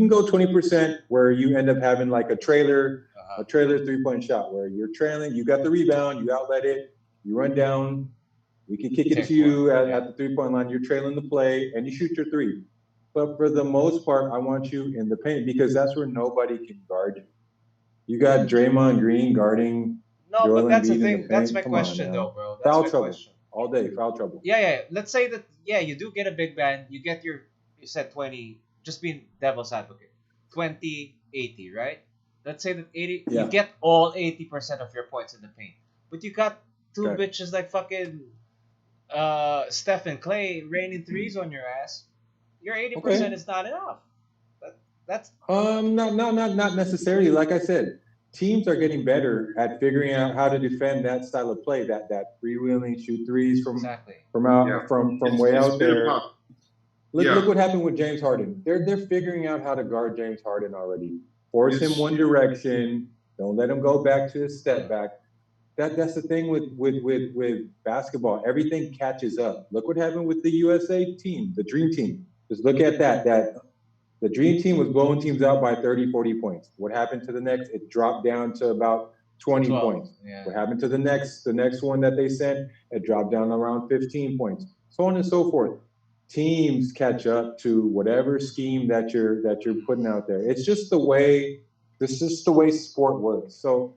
go 20% where you end up having like a trailer 3-point shot where you're trailing, you got the rebound, you outlet it, you run down. We can kick it to you at the 3-point line. You're trailing the play, and you shoot your three. But for the most part, I want you in the paint because that's where nobody can guard you. You got Draymond Green guarding. No, Joel but that's Embiid the thing. That's my Come question, on, though, bro. That's foul my trouble question. all day. Foul trouble. Yeah. Let's say that. Yeah, you do get a big man. You get you said 20. Just being devil's advocate. 20-80, right? Let's say that 80. Yeah. You get all 80% of your points in the paint, but you got two bitches like fucking. Steph and Clay raining threes on your ass. Your 80% is not enough. That's not necessarily. Like I said, teams are getting better at figuring out how to defend that style of play. That freewheeling shoot threes from way out there. Look what happened with James Harden. They're figuring out how to guard James Harden already. Force him one direction. Don't let him go back to his step back. That's the thing with basketball. Everything catches up. Look what happened with the USA team, the Dream Team. Just look at that. The Dream Team was blowing teams out by 30, 40 points. What happened to the next? It dropped down to about 20 points. Yeah. What happened to the next one that they sent? It dropped down around 15 points. So on and so forth. Teams catch up to whatever scheme that you're putting out there. It's just the way sport works. So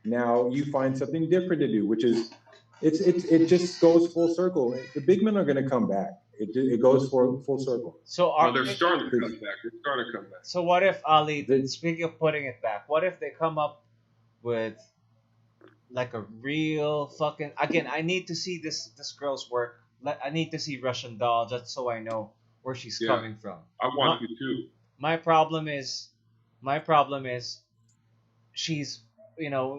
now you find something different to do, which is it just goes full circle. The big men are going to come back. It goes for full circle. So they're starting to come back. They're starting to come back. So what if Ali? Speaking of putting it back, what if they come up with like a real fucking? Again, I need to see this girl's work. I need to see Russian Doll just so I know where she's coming from. I want you too. My problem is, she's, you know,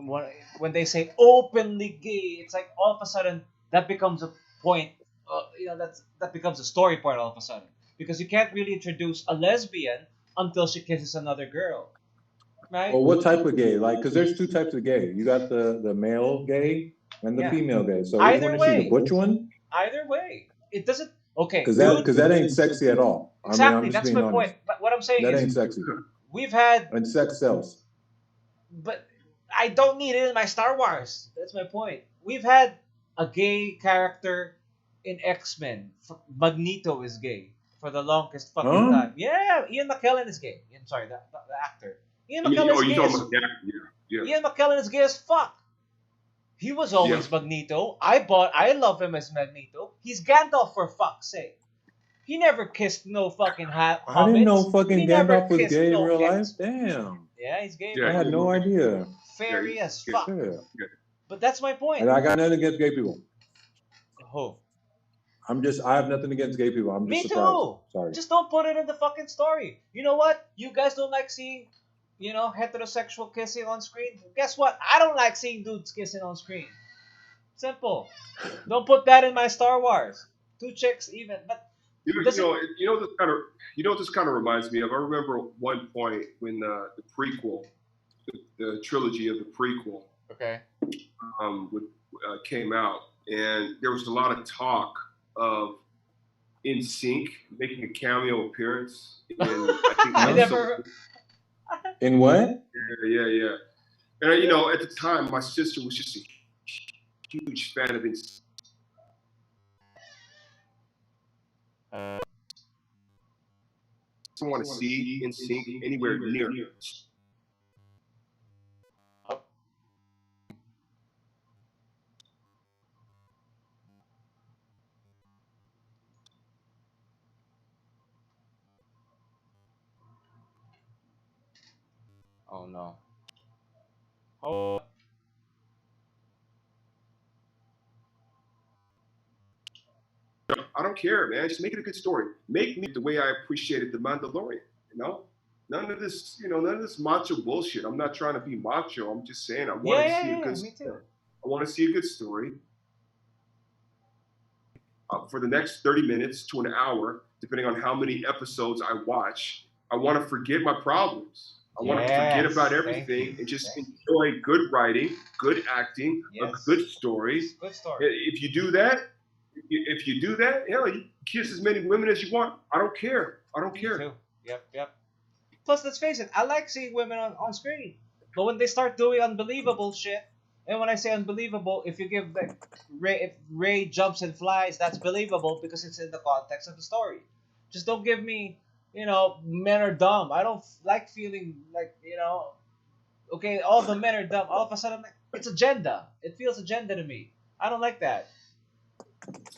when they say openly gay, it's like all of a sudden that becomes a point. You know, that becomes a story point all of a sudden, because you can't really introduce a lesbian until she kisses another girl, right? Well, what type of gay? Like, because there's two types of gay. You got the male gay and the female gay. So you want to see the butch one? Either way, it doesn't. Okay, because that ain't sexy at all. Exactly, that's my point. But what I'm saying is that ain't sexy. We've had and sex sells. But I don't need it in my Star Wars. That's my point. We've had a gay character in X-Men. Magneto is gay for the longest fucking time. Yeah, Ian McKellen is gay. I'm sorry, the actor. Ian McKellen is gay. Ian McKellen is gay as fuck. He was always Magneto. I love him as Magneto. He's Gandalf for fuck's sake. He never kissed no fucking hobbits. I didn't know fucking Gandalf was gay in real life. Damn. Yeah, he's gay. I had no idea. Fairy as fuck. Yeah. But that's my point. And I got nothing against gay people. Oh. I have nothing against gay people. I'm just surprised. Me too. Sorry. Just don't put it in the fucking story. You know what? You guys don't like seeing, you know, heterosexual kissing on screen. Guess what? I don't like seeing dudes kissing on screen. Simple. Don't put that in my Star Wars. Two chicks even, but you know what this kind of reminds me of. I remember one point when the prequel, the trilogy of the prequel, came out, and there was a lot of talk of In Sync making a cameo appearance. I think in what? Yeah. And you know, at the time, my sister was just a huge fan of In Sync. I don't want to see In Sync anywhere near. Oh no. Oh. I don't care, man. Just make it a good story. Make me the way I appreciated The Mandalorian. You know, none of this macho bullshit. I'm not trying to be macho. I'm just saying I want to see a good story. I want to see a good story. For the next 30 minutes to an hour, depending on how many episodes I watch, I want to forget my problems. I want to forget about everything and just enjoy good writing, good acting, a good story. Good story. If you do that, hell, you kiss as many women as you want. I don't care. Me too. Yep. Plus, let's face it, I like seeing women on screen. But when they start doing unbelievable shit, and when I say unbelievable, if you give like if Ray jumps and flies, that's believable because it's in the context of the story. Just don't give me, you know, men are dumb. I don't like feeling like, you know, okay, all the men are dumb. All of a sudden, it's agenda. It feels agenda to me. I don't like that.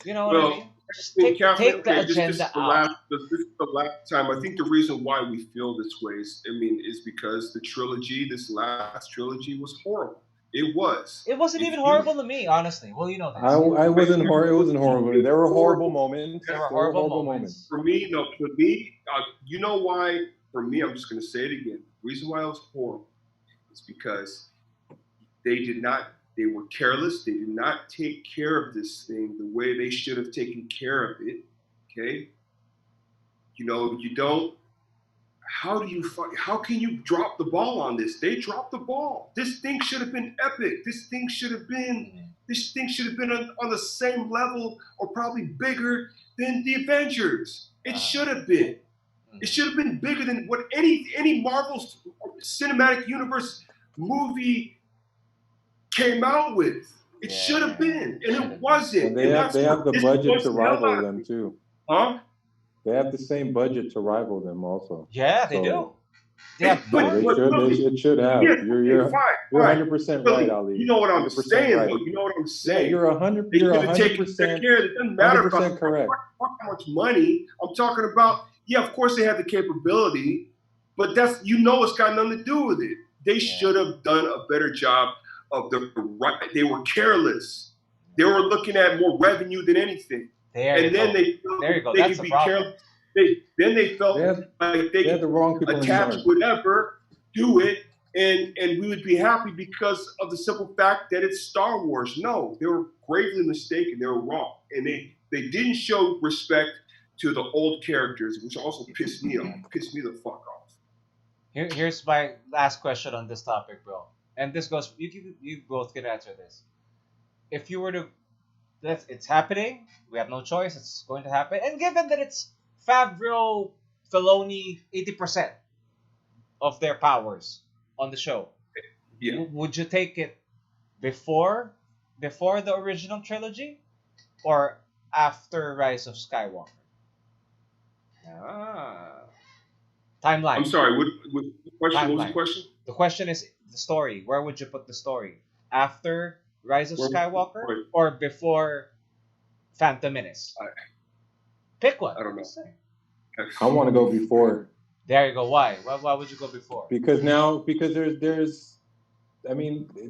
You know what I mean? Just take the agenda out. This is the last time. I think the reason why we feel this way is because the trilogy, this last trilogy, was horrible. It was. It wasn't even horrible to me, honestly. Well, you know this. I wasn't horrible. It wasn't horrible. There were horrible moments. There were horrible moments. For me, you know why? For me, I'm just going to say it again. The reason why it was horrible is because they were careless. They did not take care of this thing the way they should have taken care of it. Okay? you know, you don't. How can you drop the ball on this? They dropped the ball. This thing should have been epic. This thing should have been on the same level or probably bigger than the Avengers. It should have been. It should have been bigger than what any Marvel Cinematic Universe movie came out with. It should have been, and it wasn't. And they have the budget to rival them too. Huh? They have the same budget to rival them also. Yeah, they do. Yeah, it should have. You're 100% right, Ali. You know what I'm saying? Right. You know what I'm saying? You're 100%. You're 100% care. It doesn't matter about correct. how much money. I'm talking about. Yeah, of course they have the capability, but that's it's got nothing to do with it. They should have done a better job of the right. They were careless. They were looking at more revenue than anything. They could be careless. Then they felt like they had the wrong people attach whatever, do it, and we would be happy because of the simple fact that it's Star Wars. No, they were gravely mistaken. They were wrong, and they didn't show respect to the old characters, which also pissed me off. Pissed me the fuck off. Here's my last question on this topic, bro. And this goes. You both can answer this. If you were to, it's happening. We have no choice. It's going to happen. And given that it's Favreau, Filoni, 80% of their powers on the show. Yeah. Would you take it before the original trilogy, or after Rise of Skywalker? Timeline. I'm sorry. What question? What was the question? The question is the story. Where would you put the story? After Rise of Skywalker or before Phantom Menace? Pick one. I don't know. I want to go before. There you go. Why? Why would you go before? Because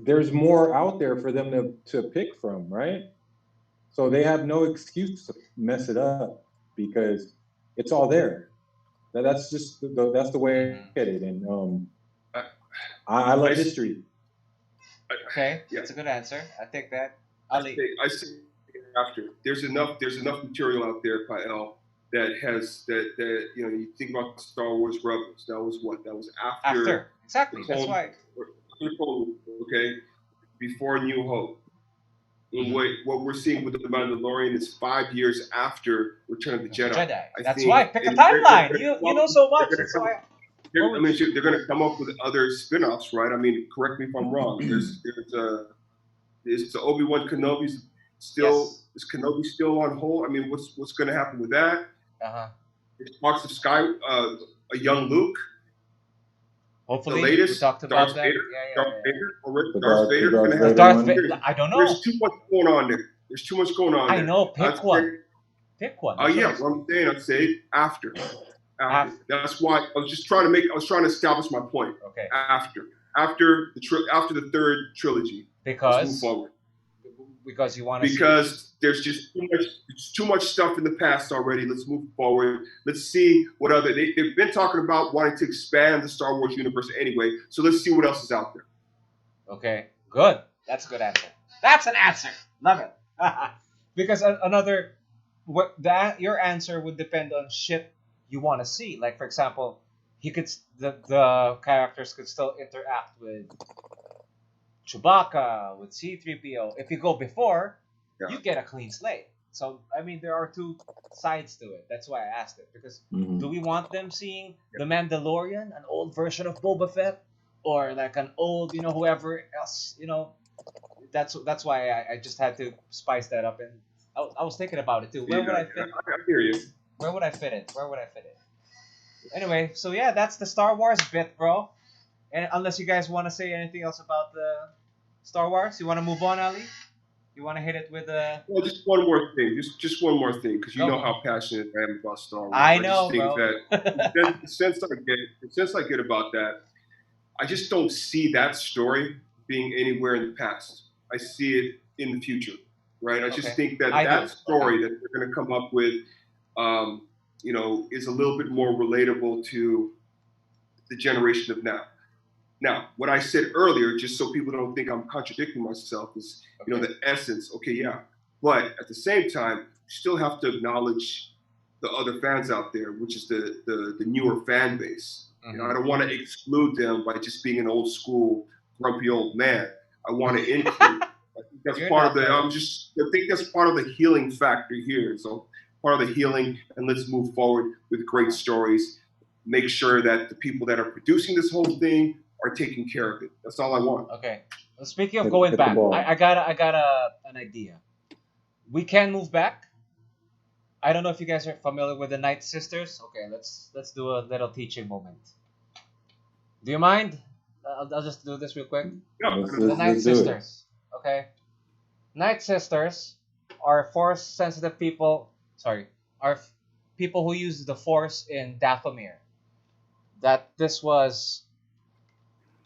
there's more out there for them to pick from, right? So they have no excuse to mess it up because it's all there. That's the way I look at it, and I love history. Okay, that's a good answer. I take that. Ali. I say after. There's enough material out there, Pael, that you think about Star Wars Rebels. That was what? That was after. Exactly. That's why. Okay, before New Hope. What we're seeing with the Mandalorian is 5 years after Return of the Jedi. That's why. Pick a timeline. You know so much. That's why. They're going to come up with other spin-offs, right? I mean, correct me if I'm wrong. There's Obi-Wan Kenobi's still. Yes. Is Kenobi still on hold? I mean, what's going to happen with that? There's Sparks of Sky, a young Luke. Hopefully, the latest. We talked about Darth that. Vader. Yeah. Darth Vader. Darth Vader. I don't know. There's too much going on there. There's too much going on there. I know. Pick one. Pick one. Oh yeah, what I'm saying, I'd say after. That's why I was trying to establish my point. Okay. After the third trilogy. Because let's move forward. Because you want to. Because there's just too much stuff in the past already. Let's move forward. Let's see what other they've been talking about wanting to expand the Star Wars universe anyway. So let's see what else is out there. Okay, good. That's a good answer. That's an answer. Love it. Because your answer would depend on shit you want to see. Like for example, the characters could still interact with Chewbacca, with C-3PO. If you go before, you get a clean slate. So, I mean, there are two sides to it. That's why I asked it. Because do we want them seeing The Mandalorian, an old version of Boba Fett? Or like an old, whoever else, That's why I just had to spice that up. And I was thinking about it too. Where would I fit? I hear you. Where would I fit it? Anyway, so yeah, that's the Star Wars bit, bro. And unless you guys want to say anything else about the Star Wars, you want to move on, Ali? You want to hit it with Well, just one more thing. Just one more thing, because you know how passionate I am about Star Wars. I know, bro. The sense I get about that, I just don't see that story being anywhere in the past. I see it in the future, right? I just think that story that they're going to come up with, is a little bit more relatable to the generation of now. Now, what I said earlier, just so people don't think I'm contradicting myself, is, the essence. Okay, yeah. But at the same time, you still have to acknowledge the other fans out there, which is the newer fan base. Mm-hmm. You know, I don't want to exclude them by just being an old school grumpy old man. I want to include. I think that's part of the. I think that's part of the healing factor here. So part of the healing, and let's move forward with great stories. Make sure that the people that are producing this whole thing are taking care of it. That's all I want. Okay. Well, speaking of going back, I got an idea. We can move back. I don't know if you guys are familiar with the Night Sisters. Okay, let's do a little teaching moment. Do you mind? I'll just do this real quick. Yeah, the Night Sisters. Okay. Night Sisters are force-sensitive people. Sorry, are people who use the Force in Dathomir. That this was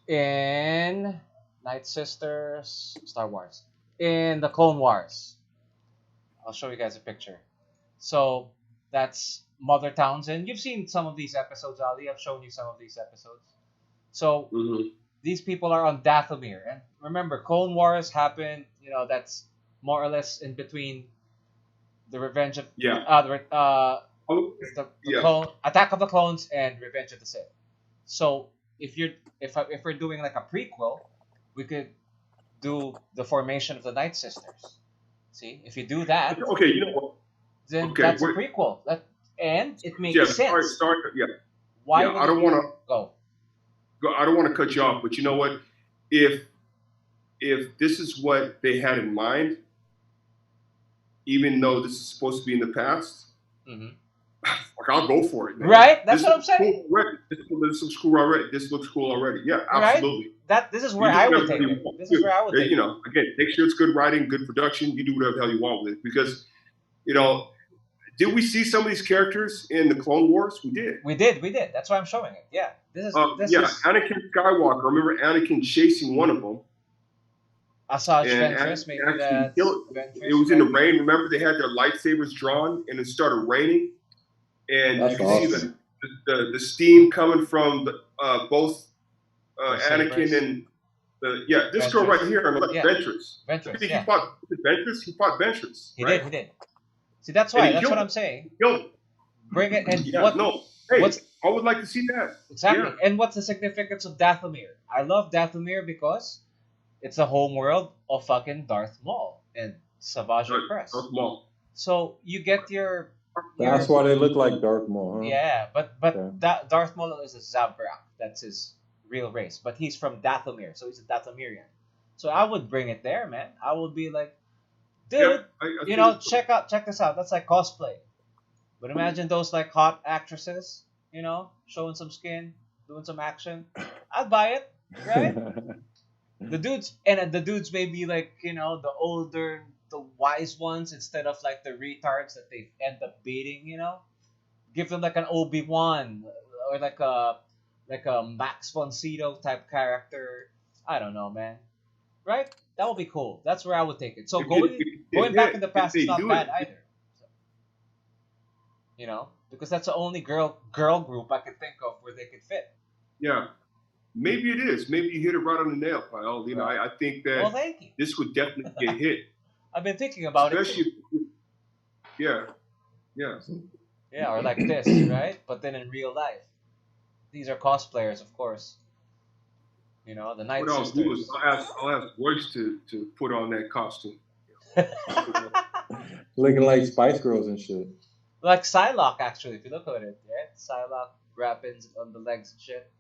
in Night Sisters, Star Wars, in the Clone Wars. I'll show you guys a picture. So that's Mother Townsend. You've seen some of these episodes, Ali. I've shown you some of these episodes. So these people are on Dathomir, and remember, Clone Wars happened. You know, that's more or less in between the Revenge of Clone, Attack of the Clones and Revenge of the Sith. So if we're doing like a prequel, we could do the formation of the Night Sisters. See, if you do that, okay, you know what? Then that's a prequel. And it makes sense. Why? I don't want to go. I don't want to cut you off, but you know what? If this is what they had in mind, even though this is supposed to be in the past, I'll go for it, man. Right? That's what I'm saying. Cool. This looks cool already. This looks cool already. Yeah, absolutely. Right? This is where I would take it. This is where I would take it. You know, again, make sure it's good writing, good production. You do whatever the hell you want with it. Because, you know, did we see some of these characters in the Clone Wars? We did. We did. That's why I'm showing it. Yeah. This is Anakin Skywalker. I remember Anakin chasing one of them. Asajj Ventress, maybe that. It was in the rain. Remember, they had their lightsabers drawn, and it started raining, and you could see the steam coming from both Anakin and this girl right here on the left, Ventress. Ventress. He fought Ventress. He fought Ventress. He did. See, that's why. That's what I'm saying. Bring it. And I would like to see that. Exactly. Yeah. And what's the significance of Dathomir? I love Dathomir because it's the home world of fucking Darth Maul and Savage Opress. Darth Maul. So you get your. That's why they look like Darth Maul, huh? Yeah, but Darth Maul is a Zabrak. That's his real race. But he's from Dathomir, so he's a Dathomirian. So I would bring it there, man. I would be like, dude, check this out. That's like cosplay. But imagine those like hot actresses, showing some skin, doing some action. I'd buy it, right? The dudes may be like, the older, the wise ones instead of like the retards that they end up beating, Give them like an Obi-Wan or like a Max von Sydow type character. I don't know, man. Right? That would be cool. That's where I would take it. So going back in the past is not bad either. Because that's the only girl group I could think of where they could fit. Yeah. Maybe it is. Maybe you hit it right on the nail, pal. I think that this would definitely get hit. I've been thinking about it. Yeah. Yeah, or like this, right? But then in real life. These are cosplayers, of course. The Night What I'll Sisters. do is I'll ask Royce to put on that costume. Looking like Spice Girls and shit. Like Psylocke, actually, if you look at it, right? Psylocke wrappings on the legs and shit.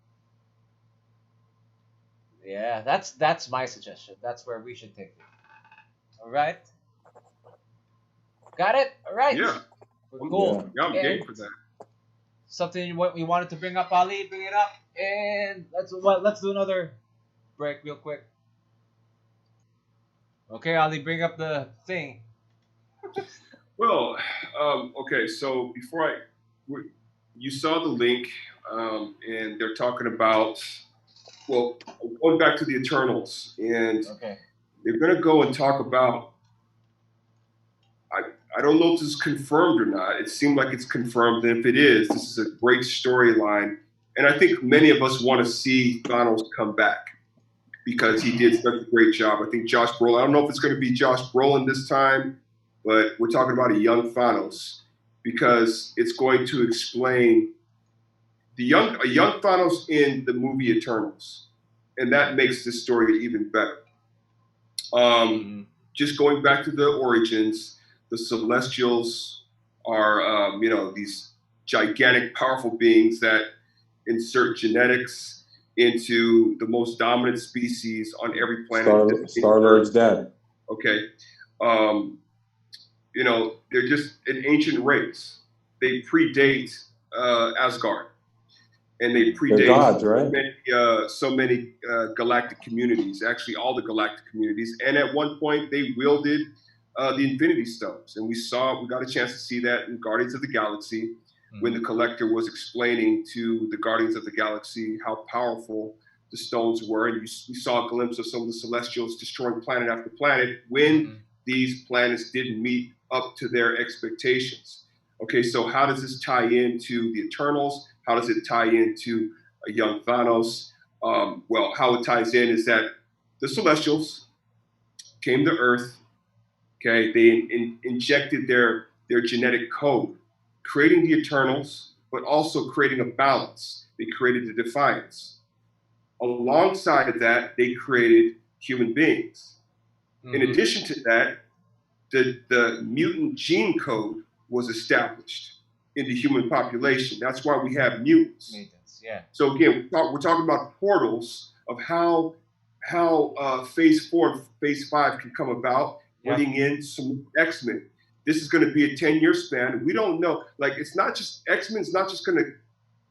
Yeah, that's my suggestion. That's where we should take it. All right. Got it? All right. Yeah. Cool. Yeah, I'm game for that. Something we wanted to bring up, Ali, bring it up, and let's do another break real quick. Okay, Ali, bring up the thing. Well, okay. So before you saw the link, and they're talking about, going back to the Eternals, and they're gonna go and talk about. I don't know if this is confirmed or not. It seemed like it's confirmed. And if it is, this is a great storyline. And I think many of us want to see Thanos come back because he did such a great job. I think Josh Brolin, I don't know if it's going to be Josh Brolin this time, but we're talking about a young Thanos because it's going to explain a young Thanos in the movie Eternals, and that makes this story even better. Just going back to the origins, the Celestials are, these gigantic, powerful beings that insert genetics into the most dominant species on every planet. Star-Lord's dad. Okay. They're just an ancient race. They predate Asgard. And they predate gods, right? so many galactic communities, actually all the galactic communities. And at one point, they wielded the Infinity Stones. And we got a chance to see that in Guardians of the Galaxy, when the Collector was explaining to the Guardians of the Galaxy how powerful the stones were. And we saw a glimpse of some of the Celestials destroying planet after planet when these planets didn't meet up to their expectations. Okay, so how does this tie into the Eternals? How does it tie into a young Thanos? Well, how it ties in is that the Celestials came to Earth. Okay, they injected their genetic code, creating the Eternals, but also creating a balance. They created the Defiance. Alongside of that, they created human beings. In addition to that, the mutant gene code was established in the human population. That's why we have mutants. Yeah. So again, we're talking about portals of how Phase 4 and Phase 5 can come about, bringing in some X-Men. This is going to be a 10-year span. We don't know. Like, it's not just X-Men's not just going to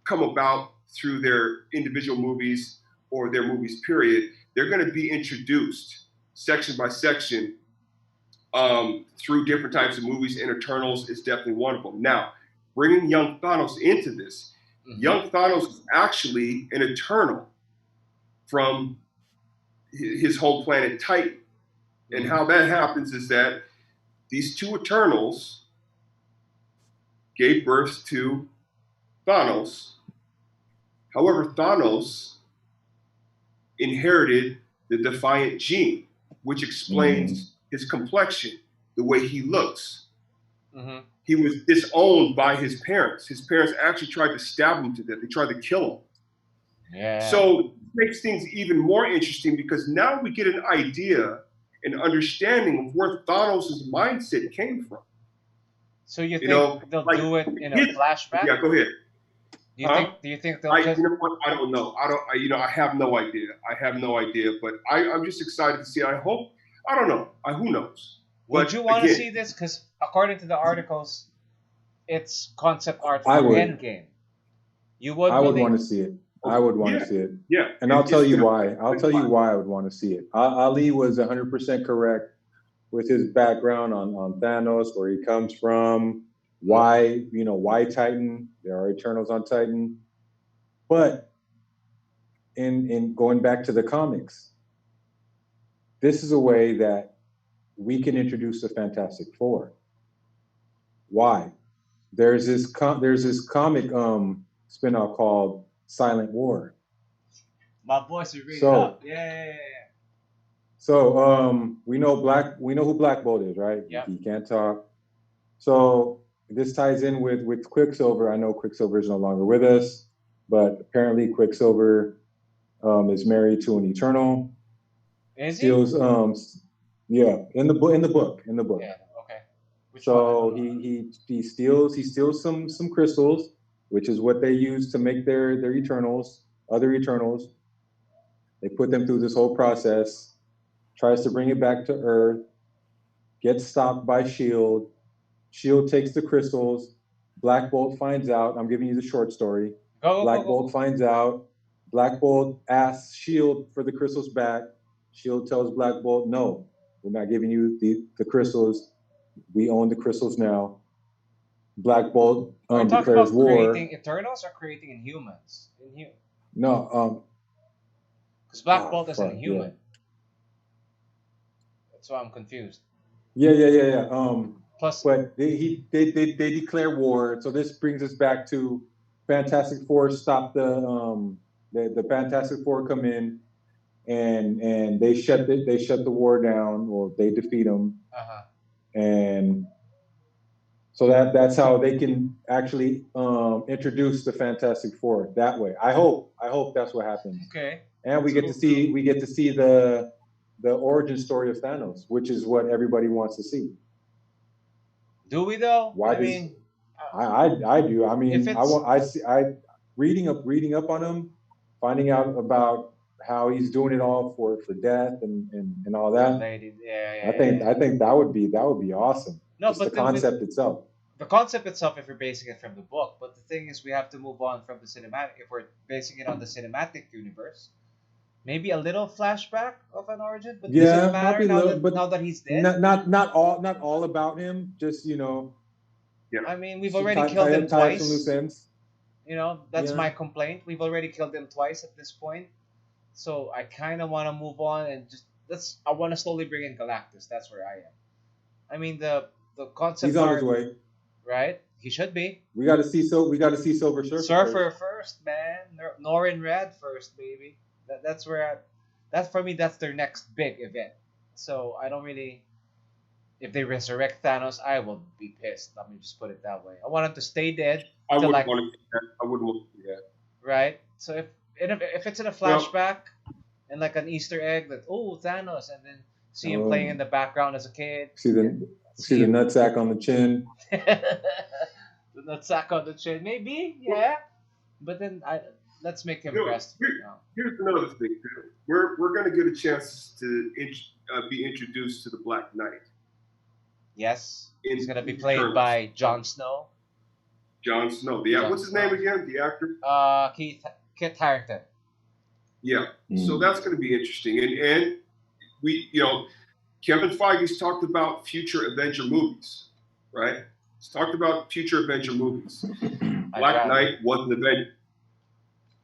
come about through their individual movies or their movies, period. They're going to be introduced section by section through different types of movies, and Eternals is definitely one of them. Now, bringing young Thanos into this, young Thanos is actually an Eternal from his home planet Titan. And how that happens is that these two Eternals gave birth to Thanos. However, Thanos inherited the Defiant gene, which explains his complexion, the way he looks. He was disowned by his parents. His parents actually tried to stab him to death. They tried to kill him. Yeah. So it makes things even more interesting because now we get an idea, an understanding of where Thanos' mindset came from. So you think they'll do it in a flashback? Yeah, go ahead. Do you think they'll just... You know what? I don't know. I have no idea. But I'm just excited to see. I hope. I don't know. Who knows? Would you want to see this? Because according to the articles, it's concept art for Endgame. You would. I would want to see it. I would want to see it. Yeah. And I'll tell you why. I'll tell you why I would want to see it. Ali was 100% correct with his background on Thanos, where he comes from, why Titan. There are Eternals on Titan. But in going back to the comics, this is a way that we can introduce the Fantastic Four. Why? There's this comic spin-off called Silent War. My voice is really up. Yeah. So we know who Black Bolt is, right? Yeah. He can't talk. So this ties in with Quicksilver. I know Quicksilver is no longer with us, but apparently Quicksilver is married to an Eternal. Is he? Steals, yeah, in the book. Yeah. Okay. So he steals some crystals, which is what they use to make their Eternals, other Eternals. They put them through this whole process, tries to bring it back to Earth, gets stopped by S.H.I.E.L.D. S.H.I.E.L.D. takes the crystals. Black Bolt finds out. I'm giving you the short story. Black Bolt finds out. Black Bolt asks S.H.I.E.L.D. for the crystals back. S.H.I.E.L.D. tells Black Bolt, no, we're not giving you the crystals. We own the crystals now. Black Bolt declares war. Creating Eternals or creating Inhumans? No. Because Black Bolt is an Inhuman. Yeah. That's why I'm confused. Yeah. Plus, but they declare war. So this brings us back to Fantastic Four. Stop the Fantastic Four come in, and they shut the war down, or they defeat them. And So that's how they can actually introduce the Fantastic Four that way. I hope that's what happens. Okay. And we get to see the origin story of Thanos, which is what everybody wants to see. Do we though? Why I mean, I do. I mean, I reading up on him, finding out about how he's doing it all for death and all that. I think that would be awesome. No, just but the concept itself. The concept itself, if you're basing it from the book, but the thing is, we have to move on from the cinematic. If we're basing it on the cinematic universe, maybe a little flashback of an origin, but does it matter now that he's dead? Not all about him. Just Yeah. I mean, we've already killed him twice. That's my complaint. We've already killed him twice at this point, so I kind of want to move on and I want to slowly bring in Galactus. That's where I am. I mean, the concept. He's on his way. Right? He should be. We got to see Silver Surfer. Surfer first, man. Norrin Red first, baby. That's where for me, that's their next big event. So I don't really. If they resurrect Thanos, I will be pissed. Let me just put it that way. I want him to stay dead. I wouldn't want to do that. Right. So if it's in a flashback and like an Easter egg that Thanos, and then see him playing in the background as a kid. See the nutsack on the chin. The nutsack on the chin, maybe, yeah. But then let's make him rest. Here's another thing. We're going to get a chance to be introduced to the Black Knight. Yes, he's going to be played by Jon Snow. Jon Snow. What's his name again? The actor? Kit Harington. Yeah. So that's going to be interesting, and we Kevin Feige's talked about future Avenger movies, right? He's talked about future Avenger movies. Black Knight was an Avenger.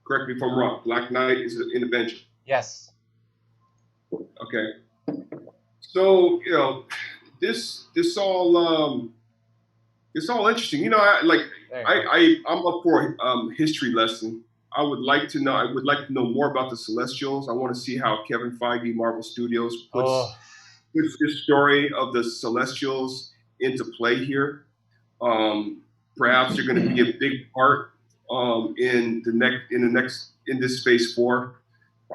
Correct me if I'm wrong. Black Knight is an Avenger. Yes. Okay. So this all it's all interesting. I'm up for a history lesson. I would like to know more about the Celestials. I want to see how Kevin Feige, Marvel Studios puts this story of the Celestials into play here. Perhaps they're going to be a big part in this Phase 4.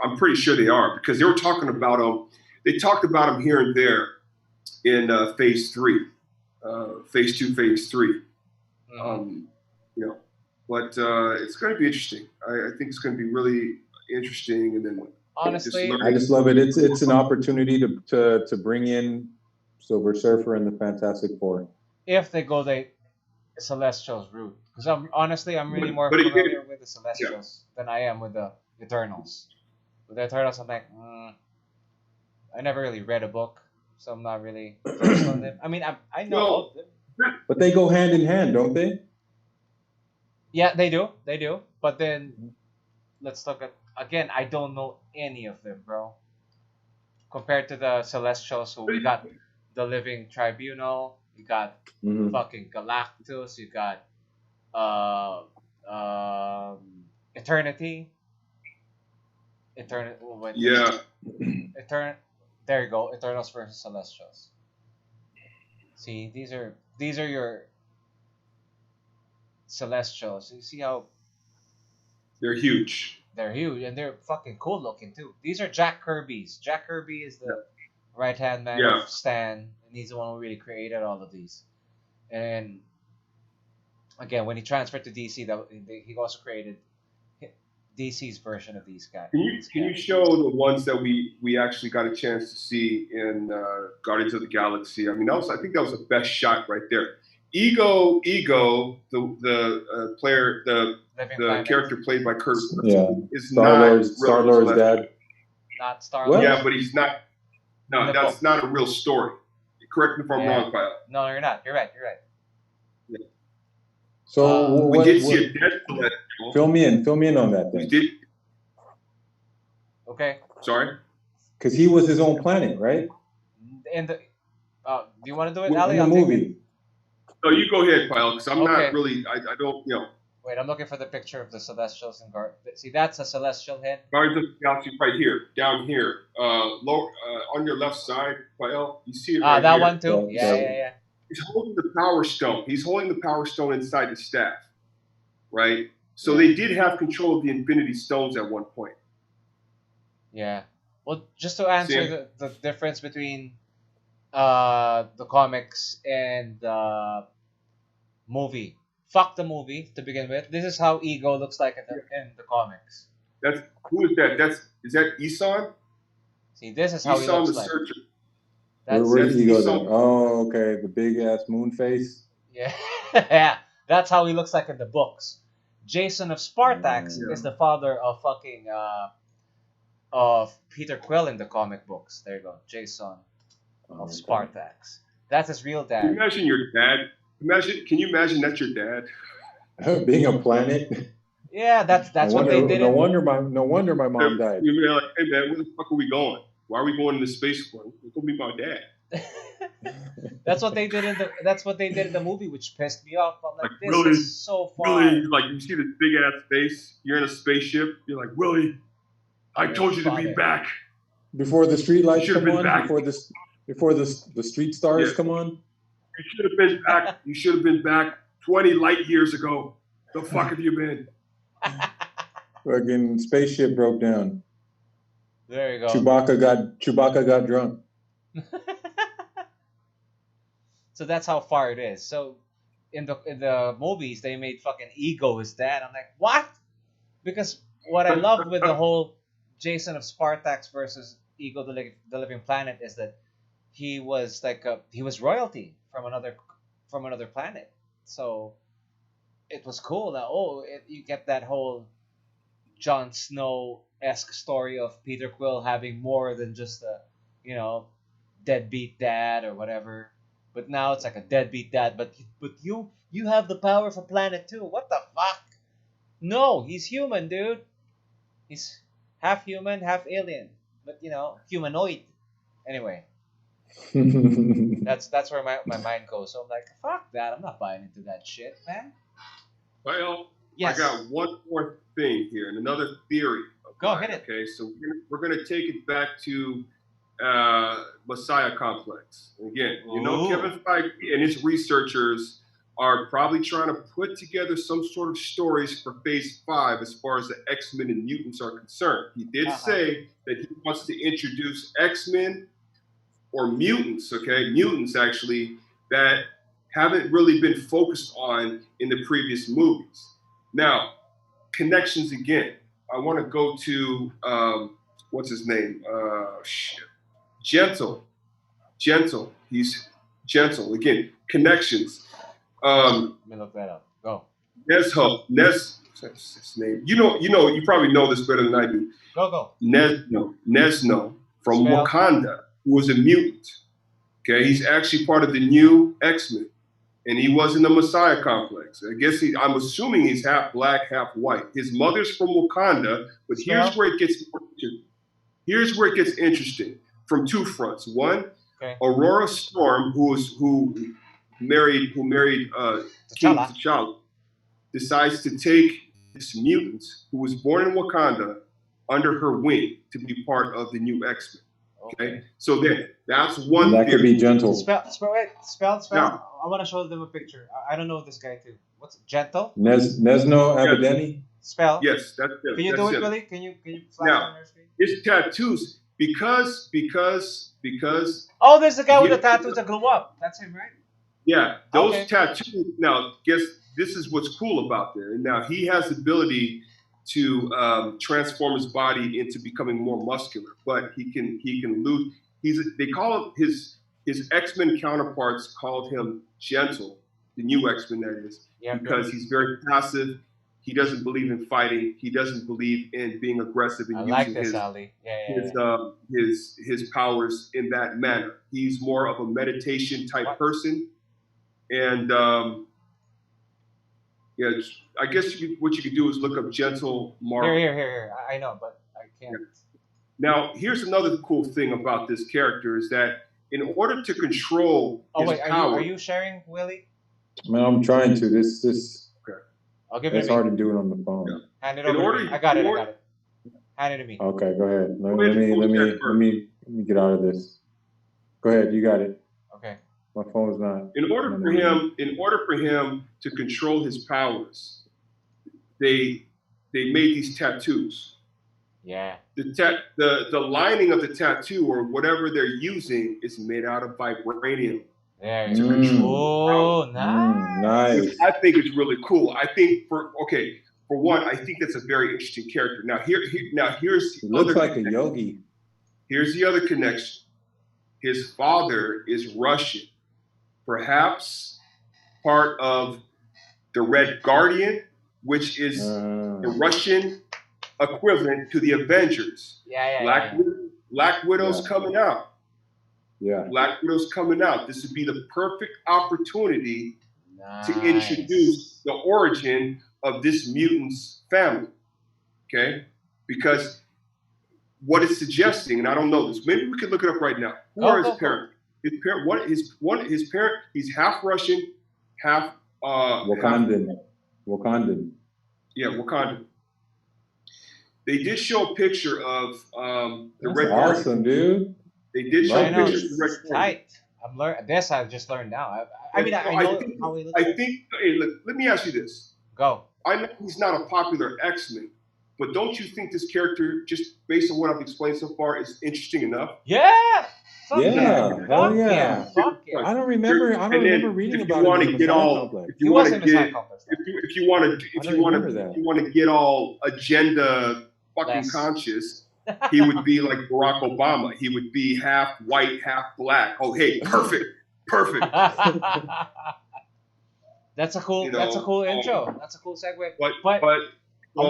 I'm pretty sure they are, because they were talking about them. They talked about them here and there in Phase 3, Phase 2, Phase 3. But it's going to be interesting. I think it's going to be really interesting. And then honestly, I just love it. It's an opportunity to bring in Silver Surfer and the Fantastic Four. If they go the Celestials route, because I'm really more familiar with the Celestials than I am with the Eternals. With the Eternals, I'm like, I never really read a book, so I'm not really focused on them. I mean, I know of them. But they go hand in hand, don't they? Yeah, they do. They do. But then, let's look at, again, I don't know any of them, bro. Compared to the Celestials, who we got the Living Tribunal, you got fucking Galactus, you got Eternity. There you go. Eternals versus Celestials. See, these are your Celestials. You see how they're huge. They're huge, and they're fucking cool looking too. These are Jack Kirby's. Jack Kirby is the right-hand man of Stan, and he's the one who really created all of these. And again, when he transferred to DC, he also created DC's version of these guys. Can you show the ones that we actually got a chance to see in Guardians of the Galaxy? I mean, I think that was the best shot right there. Ego, the player, the character played by Kurt, is Star-Lord's dad. Not Star-Lord. Yeah, but he's not. No, that's not a real story. Correct me if I'm wrong, Kyle. No, you're not. You're right. Yeah. So we did see a dead Celestial. Fill me in on that thing. Okay. Sorry. Because he was his own planet, right? In the, do you want to do it, Ali? In the movie. No, you go ahead, Kyle, because I'm not really. I don't. Wait, I'm looking for the picture of the Celestials and Guard. See, that's a Celestial head. Guardians of the Galaxy right here, down here, lower on your left side, Kyle. You see it right that here. one too. Yeah. He's holding the Power Stone. He's holding the Power Stone inside the staff, right? So they did have control of the Infinity Stones at one point. Yeah. Well, just to answer the difference between the comics and the movie. Fuck the movie to begin with. This is how Ego looks like in the comics. That's who is that? Is that Isan? See, this is how he looks like. Searcher. Where's Ego then? Oh, okay, the big ass moon face. Yeah, yeah. That's how he looks like in the books. Jason of Spartax is the father of fucking of Peter Quill in the comic books. There you go, Jason of Spartax. That's his real dad. Can you imagine your dad? Can you imagine that's your dad? Being a planet. Yeah, that's what they did. No wonder my mom died. You'd be like, hey man, where the fuck are we going? Why are we going into space for? It's gonna be my dad. That's what they did in the movie, which pissed me off. I'm like, this really, is so far. Really, like you see this big ass space, you're in a spaceship, you're like, Willie, I told you to be back. Before the street lights come on, before the street stars come on. You should have been back. You should have been back 20 light years ago. The fuck have you been? Fucking spaceship broke down. There you go. Chewbacca got drunk. So that's how far it is. So in the movies they made fucking Ego his dad. I'm like, what? Because what I loved with the whole Jason of Spartax versus Ego the Living Planet is that he was like he was royalty from another planet. So it was cool that you get that whole Jon Snow-esque story of Peter Quill having more than just a deadbeat dad or whatever. But now it's like a deadbeat dad, but you have the power for planet 2. What the fuck? No, he's human, dude. He's half human, half alien, but humanoid. Anyway, that's where my mind goes. So I'm like, fuck that. I'm not buying into that shit, man. Well, yes. I got one more thing here and another theory. Go hit it. Okay, so we're gonna take it back to Messiah Complex. Again, Kevin Feige and his researchers are probably trying to put together some sort of stories for Phase 5 as far as the X-Men and mutants are concerned. He did say that he wants to introduce X-Men or mutants, mutants actually, that haven't really been focused on in the previous movies. Now, connections again. I want to go to, what's his name? Gentle. He's Gentle. Again, connections. Let me look that up. Go. What's his name? You probably know this better than I do. Go. Nesno from Wakanda, who was a mutant. Okay, he's actually part of the new X-Men. And he was in the Messiah Complex. I guess I'm assuming he's half black, half white. His mother's from Wakanda, but here's where it gets interesting from two fronts. One, Aurora Storm, who married King T'Challa, decides to take this mutant who was born in Wakanda under her wing to be part of the new X-Men. Okay, so that's one. That could be Gentle. Spell. Yeah. I want to show them a picture. I don't know this guy too. What's Gentle? Nesno Abedeni. Spell. Yes, that's it. Can you do it, Willie? Can you flash on your screen? His tattoos because. Oh, there's the guy with the tattoos that grew up. That's him, right? Yeah, those tattoos. Now, guess this is what's cool about there. Now he has the ability to transform his body into becoming more muscular, but he can lose. They call his X-Men counterparts called him Gentle, the new X-Men that is, because he's very passive. He doesn't believe in fighting. He doesn't believe in being aggressive and using his powers in that manner. He's more of a meditation type person, and I guess what you could do is look up Gentle Marvel. Here. I know, but I can't. Now, here's another cool thing about this character is that in order to control his power... Are you sharing, Willie? Man, I'm trying to. This. Okay. I'll give it. It's hard to do it on the phone. Yeah. Hand it over. I got it. Hand it to me. Okay, go ahead. Let me get out of this. Go ahead. You got it. Okay. My phone's not. In order for him to control his powers, they made these tattoos. Yeah. The lining of the tattoo or whatever they're using is made out of vibranium. There To you control. go. Nice. I think it's really cool. I think for one, I think that's a very interesting character. Now here's he looks like a yogi. Here's the other connection. His father is Russian, perhaps part of the Red Guardian, which is the Russian equivalent to the Avengers. Black Widow's coming out. Yeah. Black Widow's coming out. This would be the perfect opportunity to introduce the origin of this mutant's family. Okay? Because what it's suggesting, and I don't know this, maybe we could look it up right now. Who are his parents? His parent, he's half Russian, half Wakandan. Wakandan. Yeah, Wakandan. They did show a picture of the That's Red awesome, dude. They did show pictures of the Red Guardian. Tight. I'm learning. This I just learned now. I mean, I know how he looks. I think. Hey, look, let me ask you this. Go. I know he's not a popular X-Men, but don't you think this character, just based on what I've explained so far, is interesting enough? Yeah. Hell yeah. Fuck yeah. I don't remember reading about it. If you want to get all agenda fucking conscious, he would be like Barack Obama. He would be half white, half black. Oh, hey, perfect. That's a cool intro. That's a cool segue. But I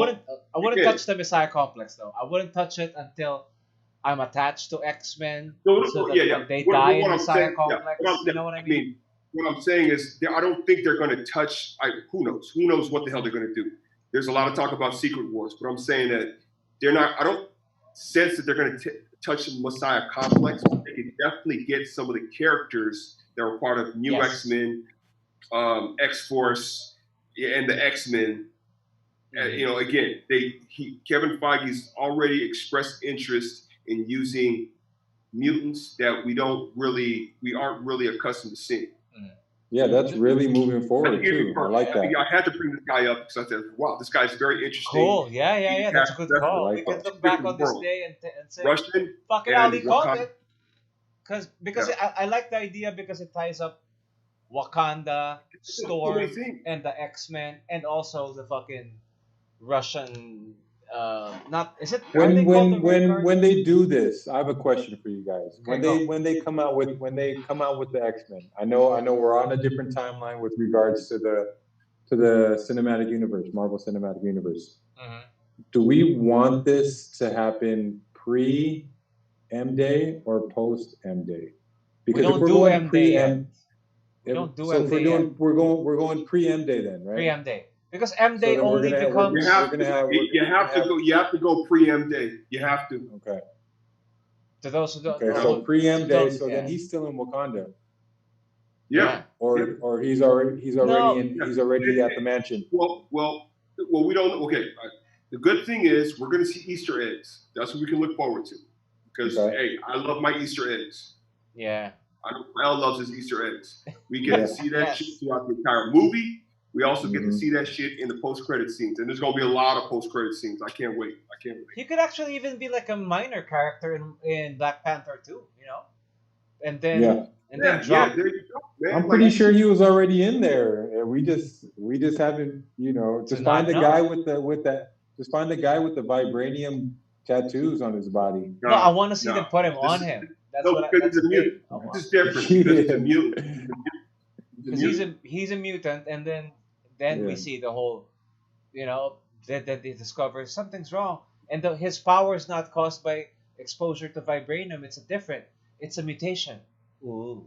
wouldn't touch the Messiah complex though. I wouldn't touch it until I'm attached to X-Men. When they die in Messiah complex. You know what I mean? What I'm saying is, I don't think they're going to touch. Who knows? Who knows what the hell they're going to do? There's a lot of talk about Secret Wars, but I'm saying that they're not. I don't sense that they're going to touch the Messiah complex. But they can definitely get some of the characters that were part of New X-Men, X-Force, and the X-Men. Again, Kevin Feige's already expressed interest in using mutants that we aren't really accustomed to seeing. Yeah, that's really moving forward too. I like that. I had to bring this guy up because I said, "Wow, this guy's very interesting." Cool. Yeah. That's a good call. We can look back on this day and say, Russian, "Fuck it, Ali called it." Because I like the idea because it ties up Wakanda, Storm, and the X-Men, and also the fucking Russian. When they do this, I have a question for you guys. When they come out with the X-Men, I know we're on a different timeline with regards to the cinematic universe, Marvel Cinematic Universe. Mm-hmm. Do we want this to happen pre M-Day or post M-Day? Because we don't do M-Day. We're going pre M-Day then, right? Pre M-Day. Because M-Day only becomes... You have to go pre M-Day. You have to. Okay. To those who don't... Okay, so pre M-Day, so then he's still in Wakanda. Yeah. Or he's already at the mansion. Well, we don't... Okay. The good thing is we're going to see Easter eggs. That's what we can look forward to. Because, hey, I love my Easter eggs. Yeah. I know Kyle loves his Easter eggs. We get to see that shit throughout the entire movie. We also get to see that shit in the post-credit scenes. And there's going to be a lot of post-credit scenes. I can't wait. He could actually even be like a minor character in Black Panther too, you know? And then drop. There you go, man. I'm pretty sure he was already in there. And we just haven't, just find the guy with the vibranium tattoos on his body. No, I want to see them put him on him. Because it's a mutant. This is different. It's a mutant. Because he's a mutant, and then we see the whole, that they discover something's wrong, and his power is not caused by exposure to vibranium. It's a mutation. Ooh,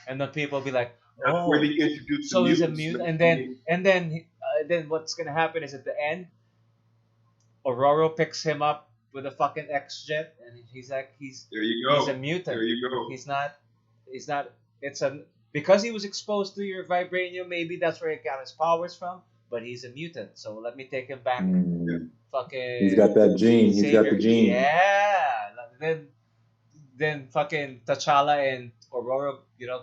and then people will be like, oh, so he's a mutant, and then what's gonna happen is at the end, Aurora picks him up with a fucking X-Jet, and he's like, there you go. He's a mutant. There you go. He's not. Because he was exposed to your vibranium, maybe that's where he got his powers from. But he's a mutant, so let me take him back. Fucking. He's got that gene. He's got the gene. Yeah. Then fucking T'Challa and Aurora,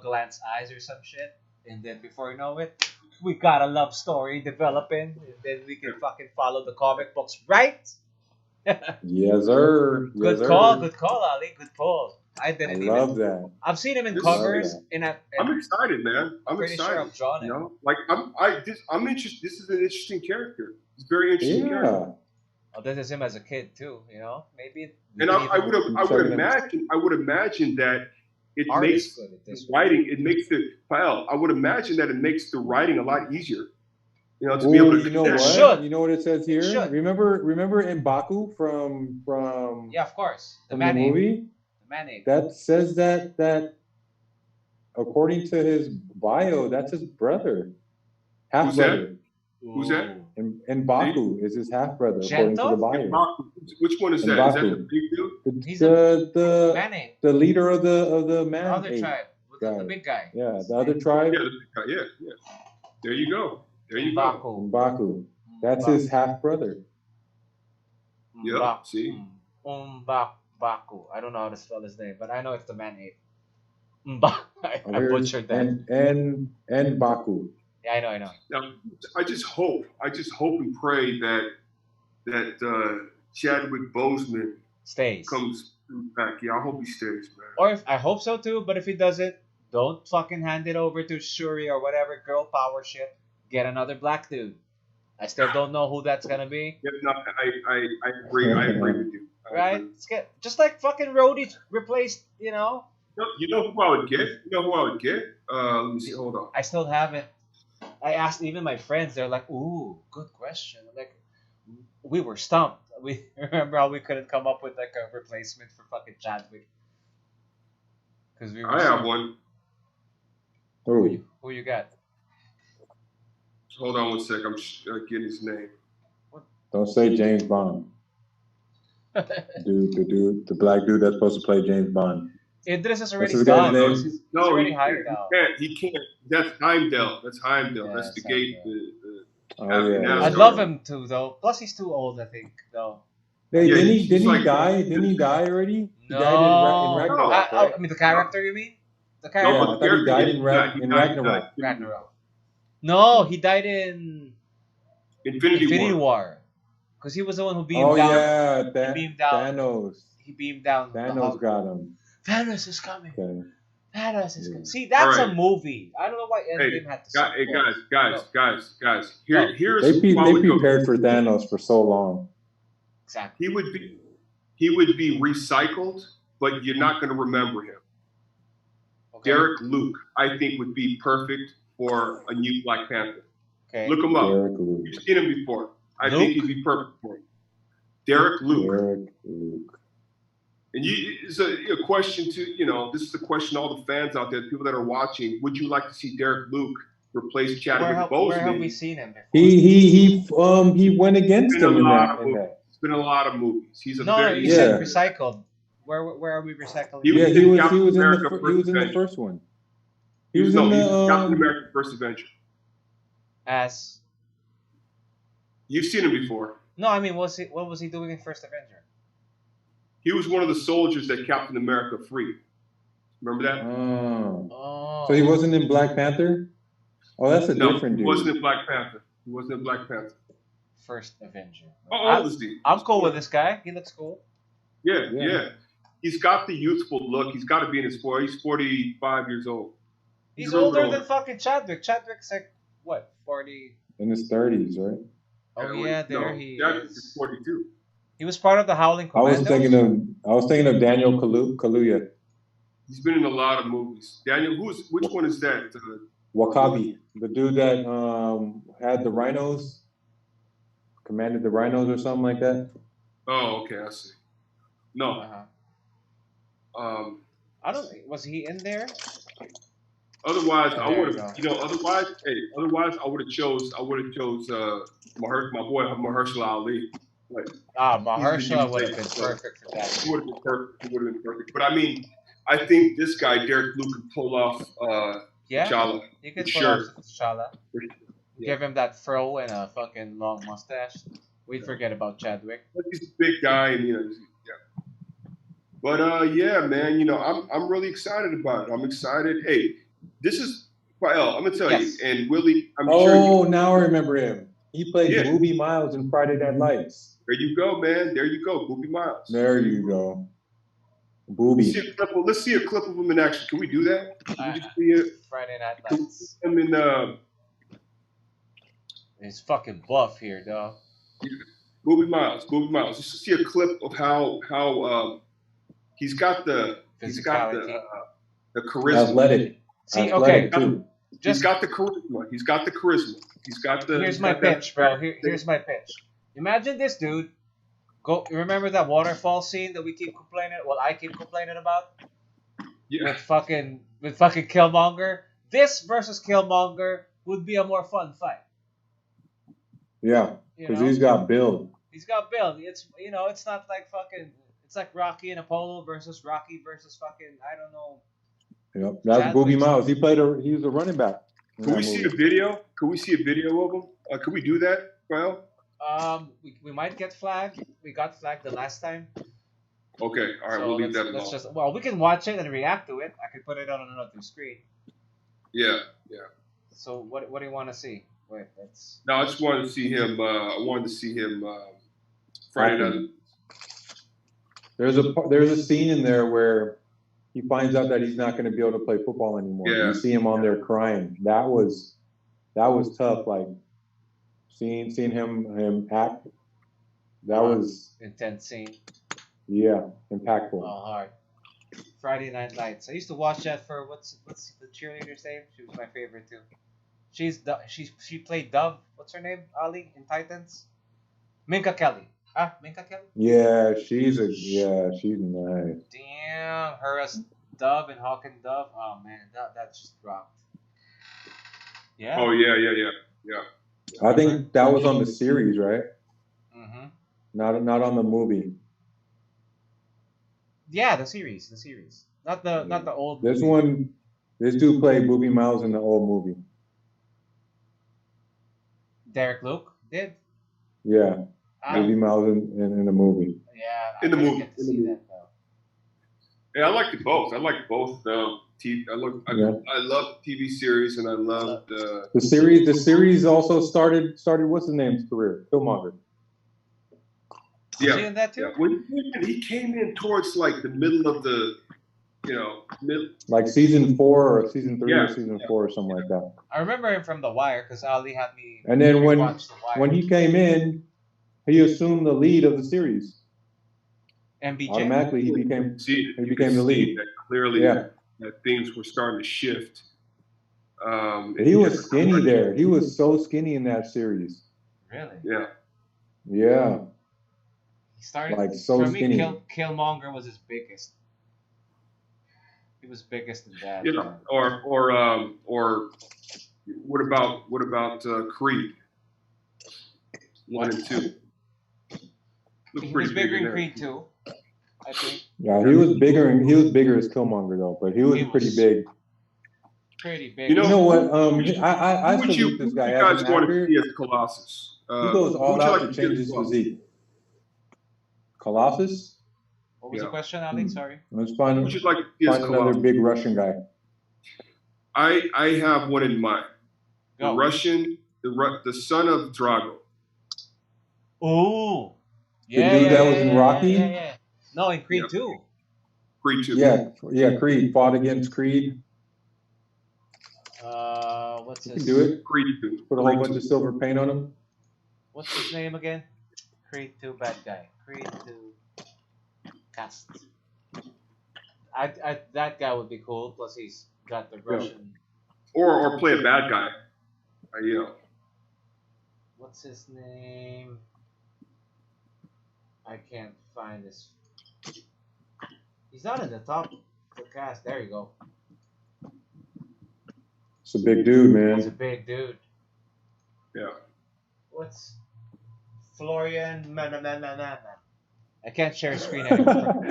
glance eyes or some shit, and then before you know it, we got a love story developing, and then we can fucking follow the comic books, right? Yes, sir. Good Yes, call, sir. good call, Ali. Good pull. I I didn't love even. that. I've seen him in This Love covers, that. and I'm excited, man. I'm pretty sure excited. I've drawn You it. know, like I'm interested. This is an interesting character. It's a very interesting character. Yeah. Oh, this is him as a kid too. Maybe. And I would imagine that it Art is makes good at the this. writing. It makes the file. I would imagine that it makes the writing a lot easier. To Oh, be able to you know It what? should. You know what it says here? should. Remember M'Baku from Yeah, of course. The from the man ape. movie? The man ape. That says that according to his bio, that's his brother. Half Who's that? brother. Who's that? And Baku is his half brother, according to the Gento? bio. M'Baku. Which one is that? Is that the M'Baku. big dude? He's The Man ape. the leader of the The man other ape. tribe. The guy. big guy. Yeah, the other tribe, Yeah, yeah. There you go. There you go. M'Baku. M'Baku. That's his half brother. Yeah, see? M'Baku. I don't know how to spell his name, but I know it's the man ape. I butchered that. And Baku. Yeah, I know. Now, I just hope and pray that Chadwick Boseman Stays. comes back. Yeah, I hope he stays, man. Or if I hope so too, but if he doesn't, don't fucking hand it over to Shuri or whatever girl power shit. Get another black dude. I still don't know who that's gonna be. Yeah, no, I agree. I agree with you. Right? Let's get just like fucking Rhodey replaced, You know who I would get? You know who I would get? Let me see. Hold on. I still haven't. I asked even my friends. They're like, "Ooh, good question." Like, we were stumped. We remember how we couldn't come up with like a replacement for fucking Chadwick. Because we were. I have one. Who you got? Hold on one sec. I'm getting his name. Don't say James Bond. The black dude that's supposed to play James Bond. Idris is already What's his guy's done. name? He's No, already he hired can't. out. He can't. That's Heimdall. That's Heimdall. Yeah, that's the that's gate. Oh yeah. I'd love him too, though. Plus, he's too old, I think, though. Hey, Yeah, didn't he's he like- die? Didn't he die already? He No. died in Ragnarok. I Right? mean, the character, you mean? The Yeah, character. I thought he died in Ragnarok. Ragnarok. No, he died in Infinity War. because he was the one who beamed Oh down. yeah, He beamed down. Thanos. He beamed down. the Thanos Hulk. got him. Thanos is coming. Okay. Thanos is Yeah. coming. See, that's a Alright. movie. I don't know why Endgame had to. Hey, guys. No. Here's They how it goes. prepared for Thanos for so long. Exactly. He would be recycled, but you're not going to remember him. Okay. Derek Luke, I think, would be perfect for a new Black Panther. Okay. Look him up. Derek Luke. You've seen him before. I Luke? think he'd be perfect for him. Derek Luke. Derek Luke. And it's a question to, this is a question to all the fans out there, people that are watching. Would you like to see Derek Luke replace Chadwick Boseman? Where have we seen him before? He went against It's been him a in lot that. of movies. It's been a lot of movies. He's a No, very you Yeah. said recycled. Where are we recycling? He was Yeah, in he was Captain in America the First Avenger. first one. He was in Captain the America First Avenger. As You've seen him before. no, I mean, what was he doing in First Avenger? He was one of the soldiers that Captain America freed. Remember that? Oh. So he wasn't in Black Panther? Oh, that's a No, different he dude. wasn't in Black Panther. He wasn't in Black Panther. First Avenger. How old is he? I'm cool with this guy. He looks cool. Yeah. He's got the youthful look. He's got to be in his 40s. He's 45 years old. He's a little older bit than fucking Chadwick. Chadwick's like what, 40? In his 30s, right? Oh yeah, there he Chadwick is. is 42. He was part of the Howling I was Commandos. thinking of Daniel Kaluuya. He's been in a lot of movies. Daniel, which one is that? Wakabi, the dude that had the rhinos, commanded the rhinos or something like that. Oh, okay, I see. No. Uh-huh. I don't. Was he in there? Otherwise, I There would you have. go. Otherwise, I would have chose. My boy Mahershala Ali. Like, Mahershala would have been So, perfect for that. He would have been perfect. But I mean, I think this guy Derek Luke could pull off Yeah, T'Challa. you could for pull sure. off T'Challa. Yeah. Give him that fro and a fucking long mustache. We'd forget about Chadwick. But he's a big guy, and But yeah, man, you know, I'm really excited about it. I'm excited. Hey, this is well, I'm gonna tell you, Yes. and Willie, I'm sure Oh, you. now I remember him. He played Yeah, Booby Miles in Friday Night Lights. there you go, man. There you go, Booby Miles. There you go. Let's see Booby. a clip. Let's see a clip of him in action. Can we do that? Can we just see it? Friday Night Can we see Lights. him in? He's fucking buff here, dog. Booby Miles. Booby Miles. Just to see a clip of how he's got the Physicality. the charisma. Athletic. See, Athletic okay. too. He's got the charisma. He's got the charisma. He's got the. Here's my pitch, bro. Here's my pitch. Imagine this dude. Go. Remember that waterfall scene that we keep complaining? Well, I keep complaining about Yeah. with fucking Killmonger. This versus Killmonger would be a more fun fight. Yeah, You because know? he's got build. He's got build. It's it's not like fucking. It's like Rocky and Apollo versus Rocky versus fucking I don't know. Yep, that's Booby Miles. He was a running back. Can we see the video? Can we see a video of him? Can we do that, Kyle? We might get flagged. We got flagged the last time. Okay, all right, So we'll leave that alone. let's just we can watch it and react to it. I could put it on another screen. Yeah. So what do you want to see? Wait, that's. No, I just wanted to see him. I wanted to see him Friday night. There's a scene in there where he finds out that he's not going to be able to play football anymore. Yeah. You see him on there crying. That was tough. Like seeing him act. That was intense scene. Yeah, impactful. Oh, hard. Friday Night Lights. I used to watch that for what's the cheerleader's name? She was my favorite too. She played Dove. What's her name? Ali in Titans. Minka Kelly. Minka Kelly. Yeah, she's nice. Damn, her as Dove and Hawk and Dove. Oh man, that just rocked. Yeah. Oh yeah. I think that was on the series, right? Mm-hmm. Not on the movie. Yeah, the series. Not the old. This dude played Booby Miles in the old movie. Derek Luke did. Yeah, Booby Miles in the movie. Yeah, in the movie. Get to see that though. Yeah, I liked it both. I liked both. TV. I love TV series, and I loved the series. The series also started. What's his name's career? Killmonger. Yeah. Was he in that too? Yeah. When he came in towards like the middle of the, like season 4 or season 3 or season 4 or something like that. I remember him from The Wire because Ali had me. And then when he came in, he assumed the lead of the series. MBJ. Automatically, he became the lead. That clearly, that things were starting to shift. He was skinny there. He was so skinny in that series. Really? Yeah. Yeah. He started like so for skinny. Me, Killmonger was his biggest. He was biggest in that. Yeah. Or what about Creed 1 and 2? He was bigger in Creed 2, I think. Yeah, he was bigger as Killmonger though, but he was pretty big. Pretty big. You know what? I salute this guy. You guys want to see as Colossus? He goes all out to change his physique. Colossus? What was the question, Ali? Sorry. Let's find another big Russian guy. I have one in mind. The Russian, the son of Drago. Oh. Yeah, the dude that was in Rocky? Yeah. No, in Creed 2. Creed 2. Yeah, Creed. Fought against Creed. What's his? You can do it. Creed 2. Put a whole bunch of silver paint on him. What's his name again? Creed 2 bad guy. Creed 2 cast. That guy would be cool. Plus he's got the Russian. Or play a bad guy. What's his name? I can't find this. He's not in the top of the cast. There you go. It's a big dude, man. He's a big dude. Yeah. What's Florian? I can't share a screen anymore.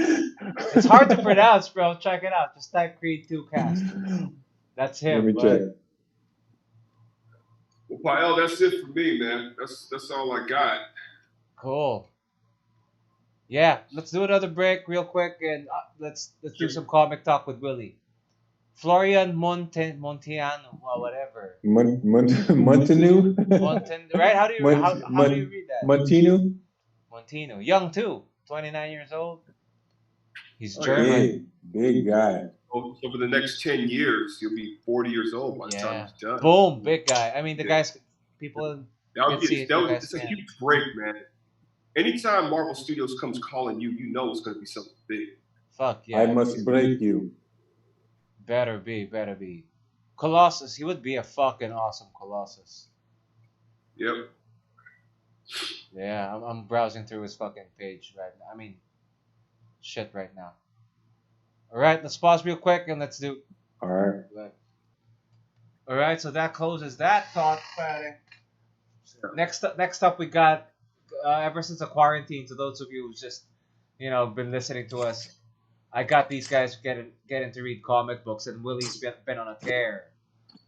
It's hard to pronounce, bro. Check it out. Just type Creed 2 cast. That's him. Let me check. Well, Pael, oh, that's it for me, man. That's all I got. Cool. Yeah, let's do another break real quick and let's do Sure. some comic talk with Willie. Florian Montiano, well, whatever. Montinu? Right? How do you read that? Montinu? Montino, young too, 29 years old. He's Oh yeah. German. Big guy. So for the next 10 years, you'll be 40 years old by the time Yeah. he's done. Boom, big guy. I mean, the Yeah. guys, people That can would see be it. The guys it's a can. huge break, man. Anytime Marvel Studios comes calling you, you know it's going to be something big. Fuck yeah. I must break you. Better be. Colossus, he would be a fucking awesome Colossus. Yep. Yeah, I'm browsing through his fucking page right now. I mean, shit right now. All right, let's pause real quick and let's do. All right. All right, so that closes that thought. Next up, we got ever since the quarantine. To those of you who's just been listening to us, I got these guys getting to read comic books, and Willie's been on a tear,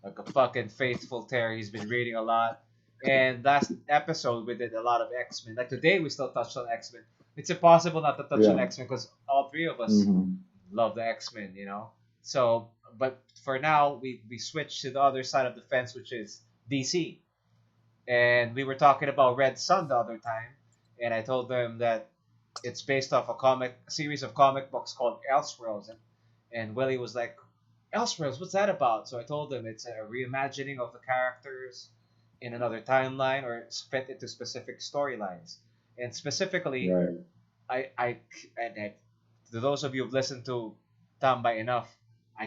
like a fucking faithful tear. He's been reading a lot. And last episode we did a lot of X-Men. Like today we still touched on X-Men. It's impossible not to touch on X-Men because all three of us love the X-Men, So, but for now we switched to the other side of the fence, which is DC. And we were talking about Red Sun the other time, and I told them that it's based off a series of comic books called Elseworlds, and Willie was like, Elseworlds, what's that about? So I told him it's a reimagining of the characters in another timeline or fit into specific storylines. And specifically, I to those of you who've listened to Tambay enough, I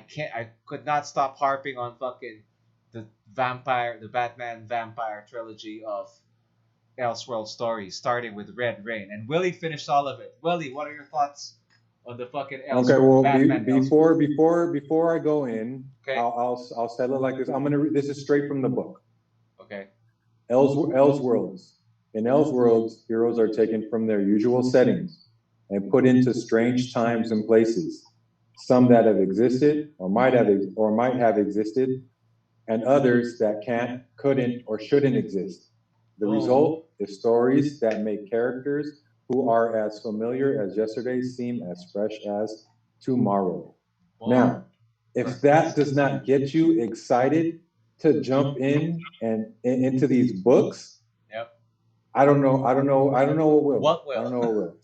could not stop harping on fucking the Batman vampire trilogy of Elseworld stories, starting with Red Rain. And Willie finished all of it. Willie, what are your thoughts on the fucking Elseworld? Okay, well, Batman before I go in, okay. I'll settle it like this. This is straight from the book. Okay. Elseworlds. In Elseworlds, heroes are taken from their usual settings and put into strange times and places. Some that have existed or might have existed, and others that can't, couldn't, or shouldn't exist. The result is stories that make characters who are as familiar as yesterday seem as fresh as tomorrow. Now, if that does not get you excited to jump in and into these books, I don't know what will. I don't know what will.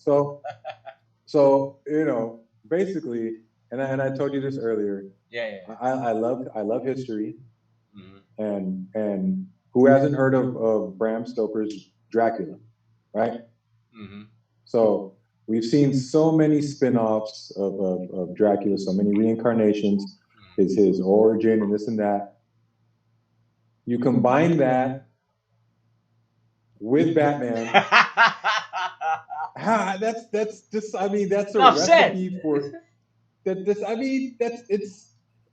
So basically, and I told you this earlier. I love history. And who hasn't heard of Bram Stoker's Dracula, right? So we've seen so many spin-offs of Dracula, so many reincarnations, his origin and this and that. You combine that with Batman. That's just, I mean, that's a recipe for that.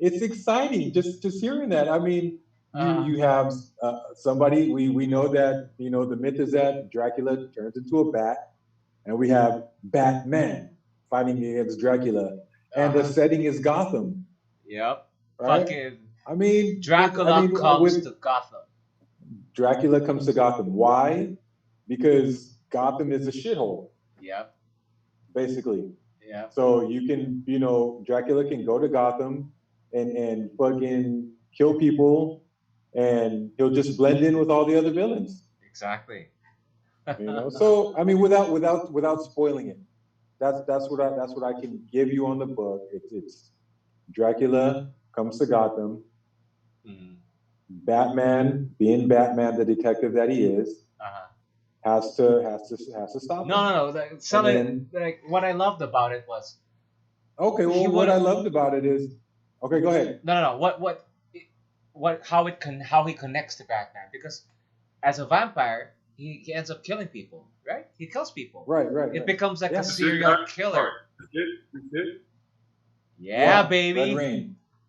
It's exciting just hearing that. I mean, you have somebody, we know that, the myth is that Dracula turns into a bat, and we have Batman fighting against Dracula, and the setting is Gotham. Yep. Right? Fucking. I mean, Dracula comes to Gotham. Dracula comes to Gotham. Why? Because Gotham is a shithole. Yep. Basically. Yeah. So you can, Dracula can go to Gotham and fucking kill people, and he'll just blend in with all the other villains. Exactly. So I mean, without spoiling it, that's what I can give you on the book. It's Dracula comes to Gotham. Batman, being Batman, the detective that he is, has to stop him. No. Like what I loved about it was. Okay, well, what I loved about it is. Okay, go ahead. No. How he connects to Batman, because as a vampire he ends up killing people, right? He kills people. Right. It becomes like a serial killer. Yeah, Yeah, baby.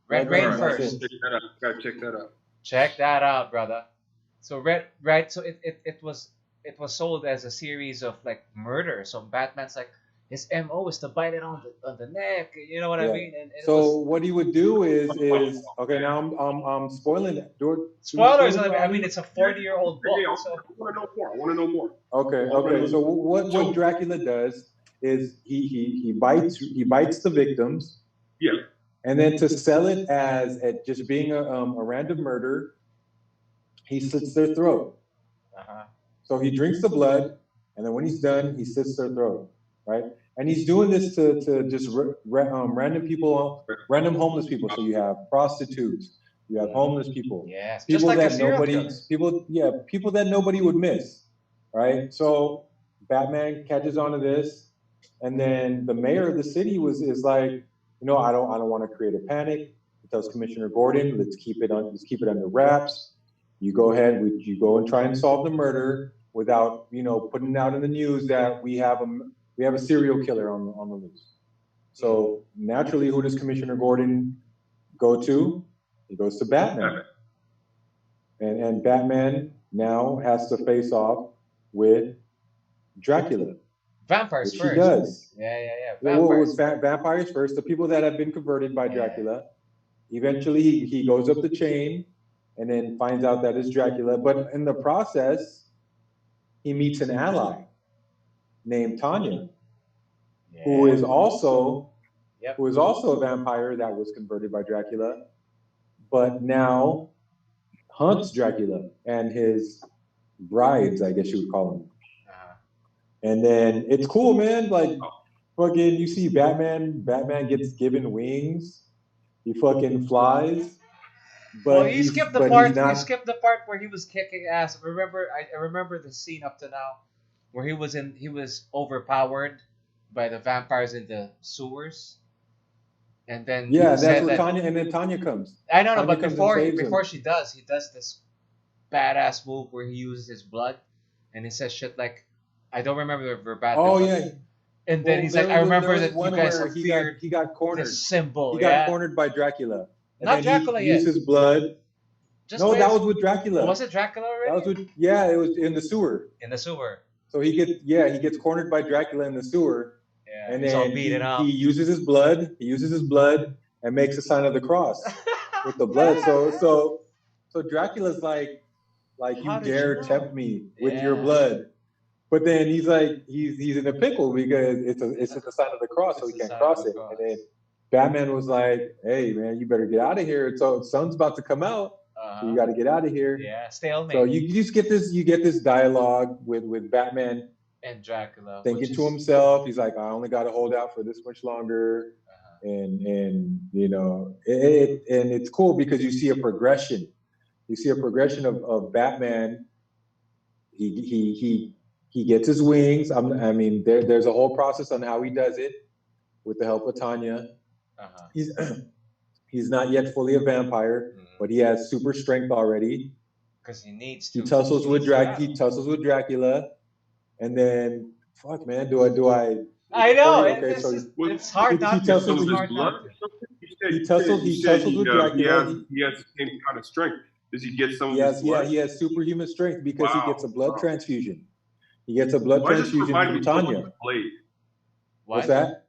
Red Rain Rain first. Gotta check that out. Check that out, brother. So so it was sold as a series of like murder. So Batman's like, his MO is to bite it on the neck. You know what I mean? And so what he would do is okay. Now I'm spoiling it. Spoilers. I mean, it's a 40-year-old book. I want to know more. Okay. So what Dracula does is he bites the victims. Yeah. And then to sell it as at just being a random murder, he slits their throat. So he drinks the blood, and then when he's done, he slits their throat, right? And he's doing this to just random people, random homeless people. So you have prostitutes, you have homeless people, Yes, people just like that nobody, people that nobody would miss, right? So Batman catches on to this, and then the mayor of the city is like, I don't want to create a panic. He tells Commissioner Gordon, let's keep it under wraps. You go ahead, you go and try and solve the murder without, putting it out in the news that we have a serial killer on the loose. So naturally, who does Commissioner Gordon go to? He goes to Batman. And Batman now has to face off with Dracula. Vampires which first. He does. Yeah. Vampires. Vampires first. The people that have been converted by Dracula. Eventually, he goes up the chain and then finds out that it's Dracula. But in the process, he meets an ally named Tanya, who is also a vampire that was converted by Dracula, but now hunts Dracula and his brides, I guess you would call them. And then it's cool, man. Like, fucking, you see Batman gets given wings. He fucking flies. But you skipped the part. You skipped the part where he was kicking ass. I remember the scene up to now, where he was overpowered by the vampires in the sewers, and then that's where Tanya. And then Tanya comes. I don't know, but before he does this badass move where he uses his blood, and he says shit like, I don't remember the verbatim. Oh yeah. And then he's like, I remember that you guys have feared he got cornered. This symbol. He got cornered by Dracula. And Not Dracula he yet. used his blood. That was with Dracula. Oh, was it Dracula already? That was it was in the sewer. In the sewer. So he gets cornered by Dracula in the sewer. Yeah. And then he uses his blood. He uses his blood and makes the sign of the cross with the blood. So Dracula's like you dare tempt me with your blood. But then he's like he's in a pickle because it's the sign of the cross, so he can't cross it. And then Batman was like, "Hey man, you better get out of here. So sun's about to come out, so you got to get out of here." Yeah, stalemate. So you just get this dialogue with Batman and Dracula thinking to himself. He's like, "I only got to hold out for this much longer," and it's cool because you see a progression. You see a progression of Batman. He gets his wings. There's a whole process on how he does it with the help of Tanya. He's not yet fully a vampire, but he has super strength already. Because he needs to. He tussles with Dracula, and then fuck, man, do I? I know. Okay, it's hard not to. He tussles with Dracula. He has the same kind of strength. Does he get some of his blood? Yeah, he has superhuman strength because he gets a blood transfusion. He gets a blood transfusion from Tanya. Blade? What's that?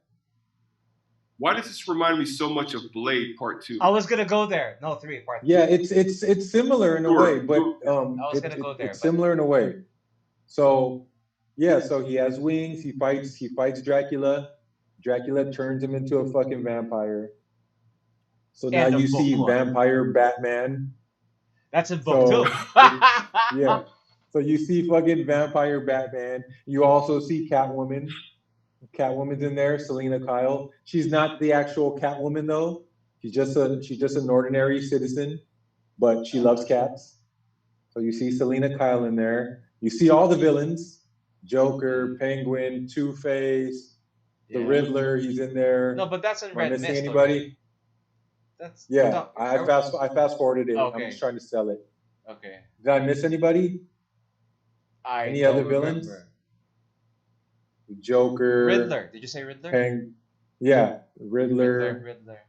Why does this remind me so much of Blade Part 2? I was gonna go there. No, 3 Part 2. Yeah, it's similar in a way, but it's similar in a way. So so he has wings. He fights Dracula. Dracula turns him into a fucking vampire. So now you see Vampire Batman. That's in book 2. Yeah. So you see fucking Vampire Batman. You also see Catwoman. Catwoman's in there, Selena Kyle. She's not the actual Catwoman though. She's just an ordinary citizen, but she loves cats. So you see Selena Kyle in there. You see all the villains: Joker, Penguin, Two-Face, the Riddler. He's in there. No, but that's in Red Mist. Anybody? That's I fast forwarded it. Okay. I'm just trying to sell it. Okay. Did I miss anybody? Any other villains? Joker. Riddler. Did you say Riddler? Riddler. Riddler.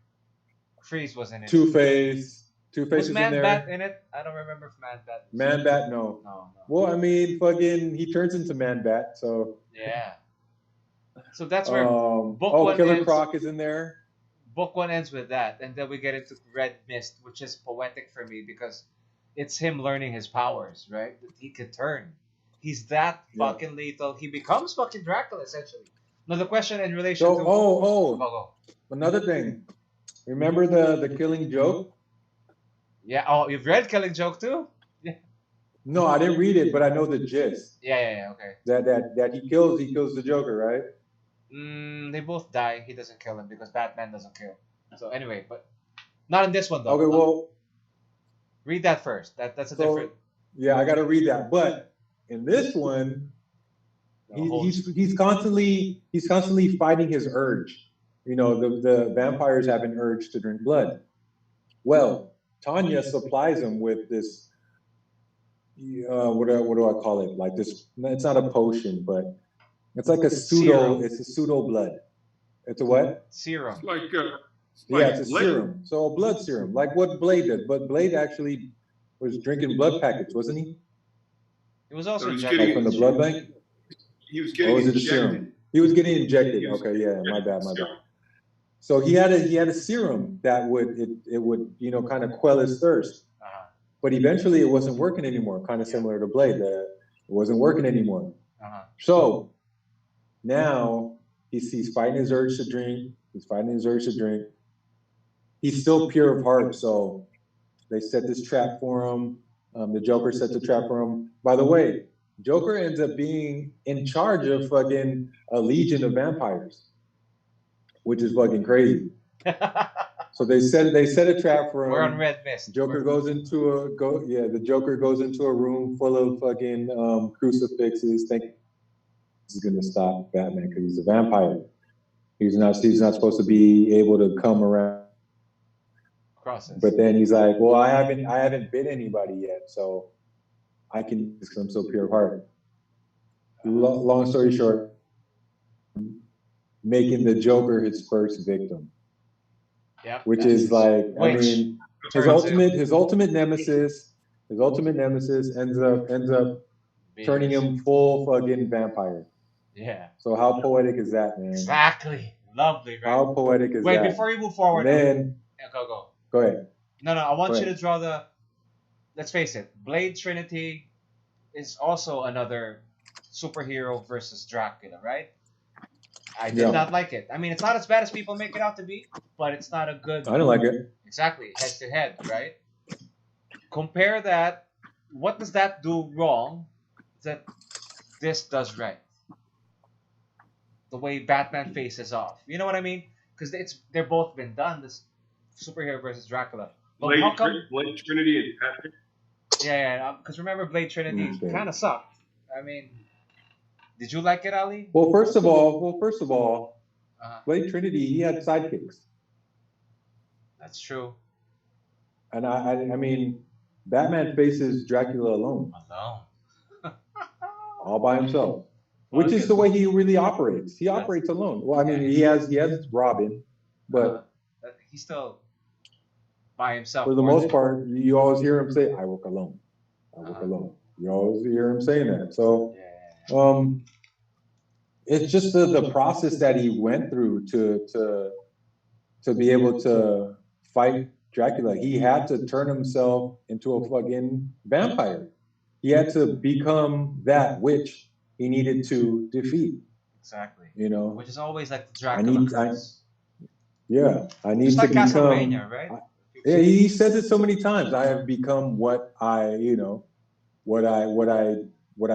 Freeze was in it. Two-Face. Two-Face was in there. Man-Bat in it? I don't remember if Man-Bat. Man-Bat, no. Well, fucking, he turns into Man-Bat, so. Yeah. So that's where book one Killer ends. Croc is in there. Book 1 ends with that, and then we get into Red Mist, which is poetic for me because it's him learning his powers, right? That he could turn. He's that fucking lethal. He becomes fucking Dracula, essentially. No, the question in relation So, to oh, another thing. Remember the Killing Joke? Yeah. Oh, you've read Killing Joke too? Yeah. No, I didn't read it, but I know the gist. Yeah. Okay. That he kills the Joker, right? They both die. He doesn't kill him because Batman doesn't kill. So anyway, but not in this one though. Okay, well, read that first. That's a different. Yeah, I got to read that. But in this one, he's constantly fighting his urge. You know, the vampires have an urge to drink blood. Well, Tanya supplies him with this. What do I call it? Like this? It's not a potion, but it's like a pseudo. It's a pseudo blood. It's a what? Serum. It's like it's a serum. So a blood serum, like what Blade did. But Blade actually was drinking blood packets, wasn't he? It was also like from the blood bank. He was getting injected. Serum? He was getting injected. Okay, yeah, my bad. So he had a serum that would kind of quell his thirst. But eventually it wasn't working anymore. Kind of similar to Blade, it wasn't working anymore. So now he's fighting his urge to drink. He's still pure of heart, so they set this trap for him. The Joker sets a trap for him. By the way, Joker ends up being in charge of fucking a legion of vampires, which is fucking crazy. So they set a trap for him. We're on Red Mist. The Joker goes into a room full of fucking crucifixes, thinking this is gonna stop Batman because he's a vampire. He's not supposed to be able to come around. Process. But then he's like, well, I haven't bit anybody yet, so I can, because I'm so pure of heart. Long story short, making the Joker his first victim. Yeah. Which is like, I mean, his ultimate nemesis ends up turning him full fucking vampire. Yeah. So how poetic is that, man? Exactly. Lovely, right? How poetic is that? Wait, before you move forward, Go ahead. No, I want you to draw the. Let's face it, Blade Trinity is also another superhero versus Dracula, right? I did not like it. I mean, it's not as bad as people make it out to be, but it's not a good. I don't like it. Exactly, head to head, right? Compare that. What does that do wrong that this does right? The way Batman faces off. You know what I mean? Because they're both been done. This superhero versus Dracula. But Blade Trinity and Patrick. Yeah. Because remember, Blade Trinity kind of sucked. I mean, did you like it, Ali? Well, first of all, Blade Trinity, he had sidekicks. That's true. And I mean, Batman faces Dracula alone. All by himself. Which is the way he really operates. He operates alone. Well, I mean, he has Robin, but he's still by himself. For the most part, you always hear him say, "I work alone. I work alone." You always hear him saying that. So, it's just the process that he went through to be able to fight Dracula. He had to turn himself into a fucking vampire. He had to become that which he needed to defeat. Exactly. You know, which is always like the Dracula curse. I need just like to become. Castlevania, right? Yeah, he says it so many times. I have become what I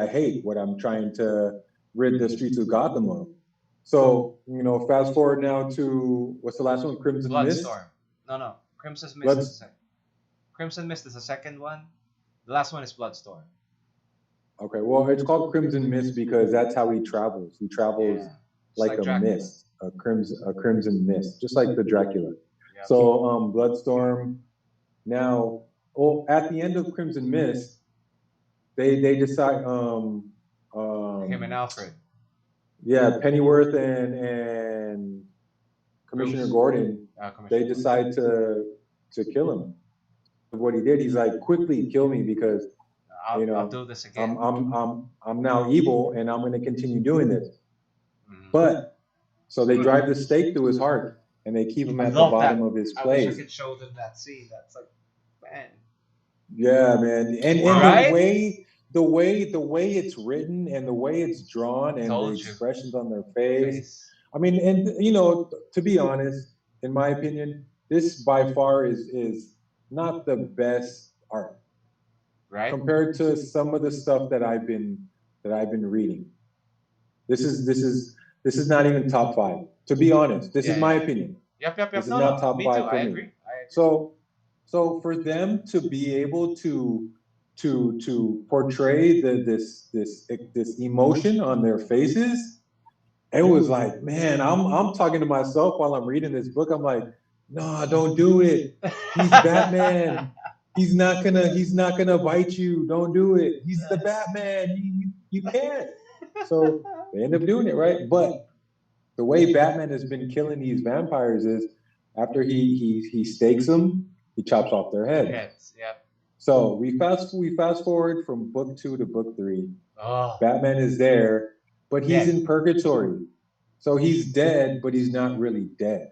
hate, what I'm trying to rid the streets of Gotham of. So, fast forward now to what's the last one? Crimson Mist. Bloodstorm. No. Crimson Mist is the second. Crimson Mist is the second one. The last one is Bloodstorm. Okay, well, it's called Crimson Mist because that's how he travels. He travels like a mist, a crimson mist, just like the Dracula. Yep. So, Bloodstorm. Now, at the end of Crimson Mist, they decide. Him and Alfred. Yeah, Pennyworth and Commissioner Gordon. They decide to kill him. What he did, he's like, quickly kill me because I'll do this again. I'm now evil and I'm going to continue doing this. But so they drive the stake through his heart and they keep him at the bottom of his place. I wish I could show them that scene. That's like, man. Yeah, man. And the way it's written and the way it's drawn and the Told you. expressions on their face. I mean, and you know, to be honest, in my opinion, this by far is not the best art, Right? compared to some of the stuff that I've been reading. This is not even top 5. To be honest, this is my opinion. Yep. This is No, not no, top me 5 too. for I me. agree. So for them to be able to portray this emotion on their faces, it was like, man, I'm talking to myself while I'm reading this book. I'm like, no, don't do it. He's Batman. He's not gonna bite you. Don't do it. He's the Batman. You can't. So they end up doing it, right? But the way Batman has been killing these vampires is after he stakes them, he chops off their heads. Yep. So we fast forward from book 2 to book 3. Oh. Batman is there, but he's in purgatory. So he's dead, but he's not really dead.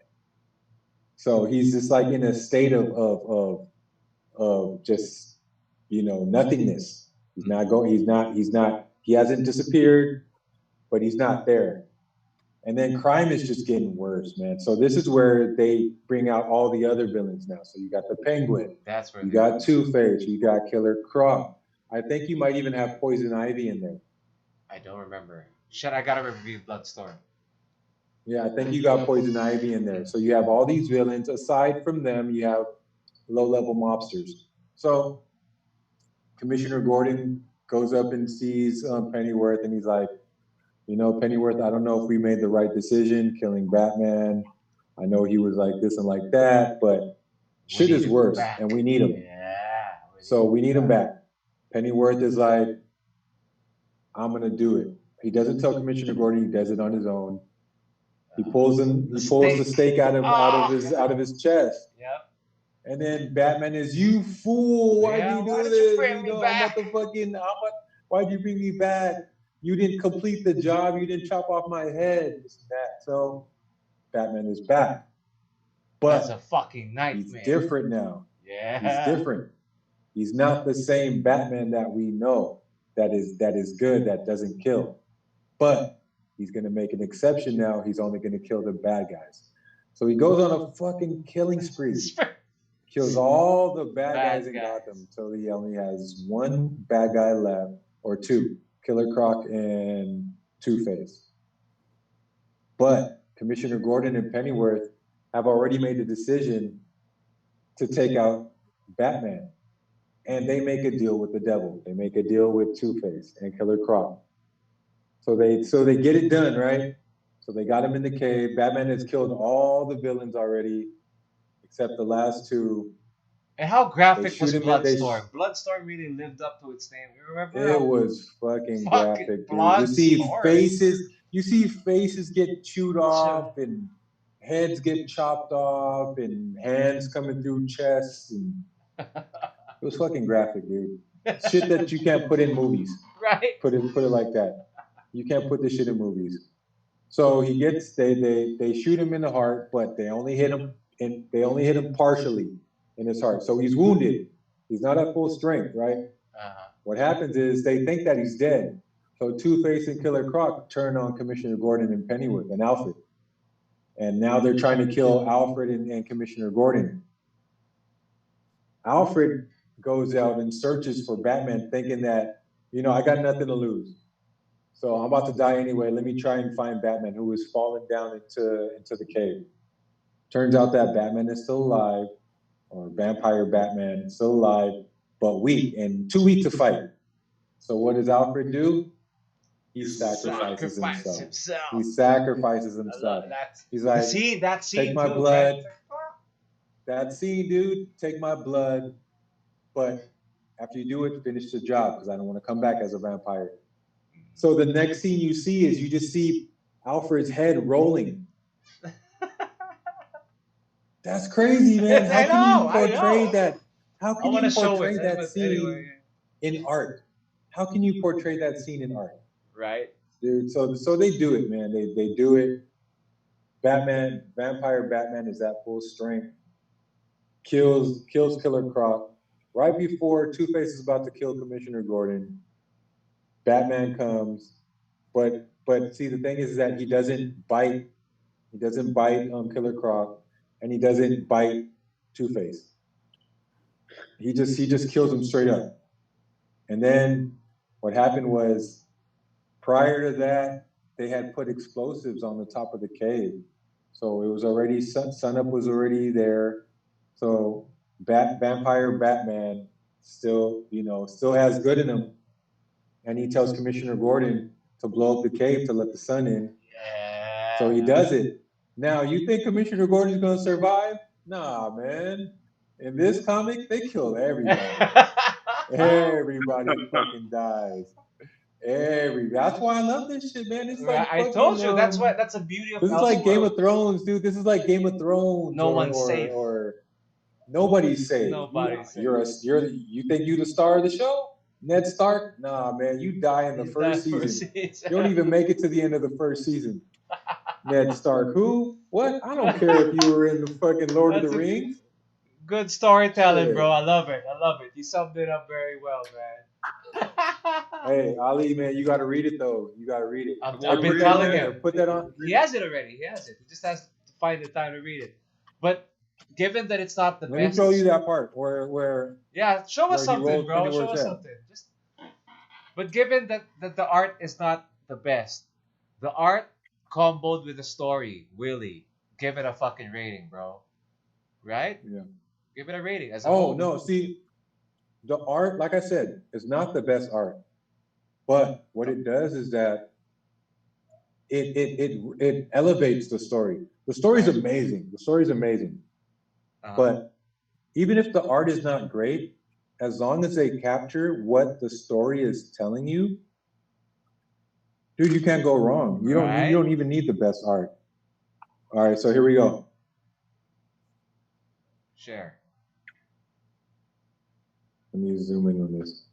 So he's just like in a state of just, you know, nothingness. He's not going. He's not. He hasn't disappeared, but he's not there. And then crime is just getting worse, man. So this is where they bring out all the other villains now. So you got the Penguin. That's where you got Two-Face. You got Killer Croc. I think you might even have Poison Ivy in there. I don't remember. Shit, I gotta review Bloodstorm. Yeah, I think you got Poison Ivy in there. So you have all these villains. Aside from them, you have low-level mobsters. So Commissioner Gordon goes up and sees Pennyworth, and he's like, you know, Pennyworth, I don't know if we made the right decision killing Batman. I know he was like this and like that, but shit is worse, and we need him. Yeah. So we need him back. Pennyworth is like, I'm gonna do it. He doesn't tell Commissioner Gordon. He does it on his own. He pulls the stake out of his chest. Yep. And then Batman is, you fool! Why'd you do this? Why'd you bring me back? You didn't complete the job. You didn't chop off my head. This and that. So Batman is back. But that's a fucking nightmare. He's different now. Yeah. He's different. He's not the same Batman that we know. That is good. That doesn't kill. But he's gonna make an exception now. He's only gonna kill the bad guys. So he goes on a fucking killing spree. Kills all the bad guys in Gotham until he only has one bad guy left, or two. Killer Croc and Two-Face. But Commissioner Gordon and Pennyworth have already made the decision to take out Batman. And they make a deal with the devil. They make a deal with Two-Face and Killer Croc. So they get it done, right? So they got him in the cave. Batman has killed all the villains already, except the last two. And how graphic was Bloodstorm? Bloodstorm really lived up to its name. You remember? It was fucking graphic, dude. You see faces get chewed off and heads get chopped off and hands coming through chests, and it was fucking graphic, dude. Shit that you can't put in movies. Right. Put it like that. You can't put this shit in movies. So he gets they shoot him in the heart, but they only hit him partially in his heart. So he's wounded. He's not at full strength, right? What happens is they think that he's dead. So Two-Face and Killer Croc turn on Commissioner Gordon and Pennyworth and Alfred. And now they're trying to kill Alfred and Commissioner Gordon. Alfred goes out and searches for Batman, thinking that, you know, I got nothing to lose. So I'm about to die anyway. Let me try and find Batman, who is falling down into the cave. Turns out that Batman is still alive, or vampire Batman is still alive, but weak and too weak to fight. So what does Alfred do? He sacrifices himself. He sacrifices himself. He's like, that scene, take my blood. That scene, dude, take my blood. But after you do it, finish the job, because I don't want to come back as a vampire. So the next scene you see is you just see Alfred's head rolling. That's crazy, man. How can you portray that? How can you portray that scene in art? How can you portray that scene in art? Right. Dude, so they do it, man. They do it. Vampire Batman is at full strength. Kills Killer Croc. Right before Two-Face is about to kill Commissioner Gordon, Batman comes, but see, the thing is that he doesn't bite. He doesn't bite Killer Croc, and he doesn't bite Two-Face. He just kills him straight up. And then what happened was, prior to that, they had put explosives on the top of the cave. So it was already, sunup was already there. So Vampire Batman still, still has good in him. And he tells Commissioner Gordon to blow up the cave to let the sun in. Yeah. So he does it. Now, you think Commissioner Gordon's going to survive? Nah, man. In this comic, they kill everybody. Everybody fucking dies. That's why I love this shit, man. It's like I told you that's the beauty of this is like Game of Thrones, dude. This is like Game of Thrones. No one's safe. Or nobody's safe. Nobody's safe. You think you the star of the show? Ned Stark? Nah, man. You die in the first season. You don't even make it to the end of the first season. Ned Stark, who? What? I don't care if you were in the fucking Lord of the Rings. Good storytelling, bro. I love it. You summed it up very well, man. Hey, Ali, man, you got to read it, though. You got to read it. I've been telling him. Put that on. He has it already. He just has to find the time to read it. But given that it's not the best... Let me show you that part where yeah, show us something, bro. Show us something. But given that the art is not the best, the art comboed with the story, Willie, give it a fucking rating, bro. Right? Yeah. Give it a rating. As a whole. No, see, the art, like I said, is not the best art. But what it does is that it elevates the story. The story's amazing. But even if the art is not great, as long as they capture what the story is telling you, dude, you can't go wrong. You don't even need the best art. All right, so here we go. Share. Let me zoom in on this.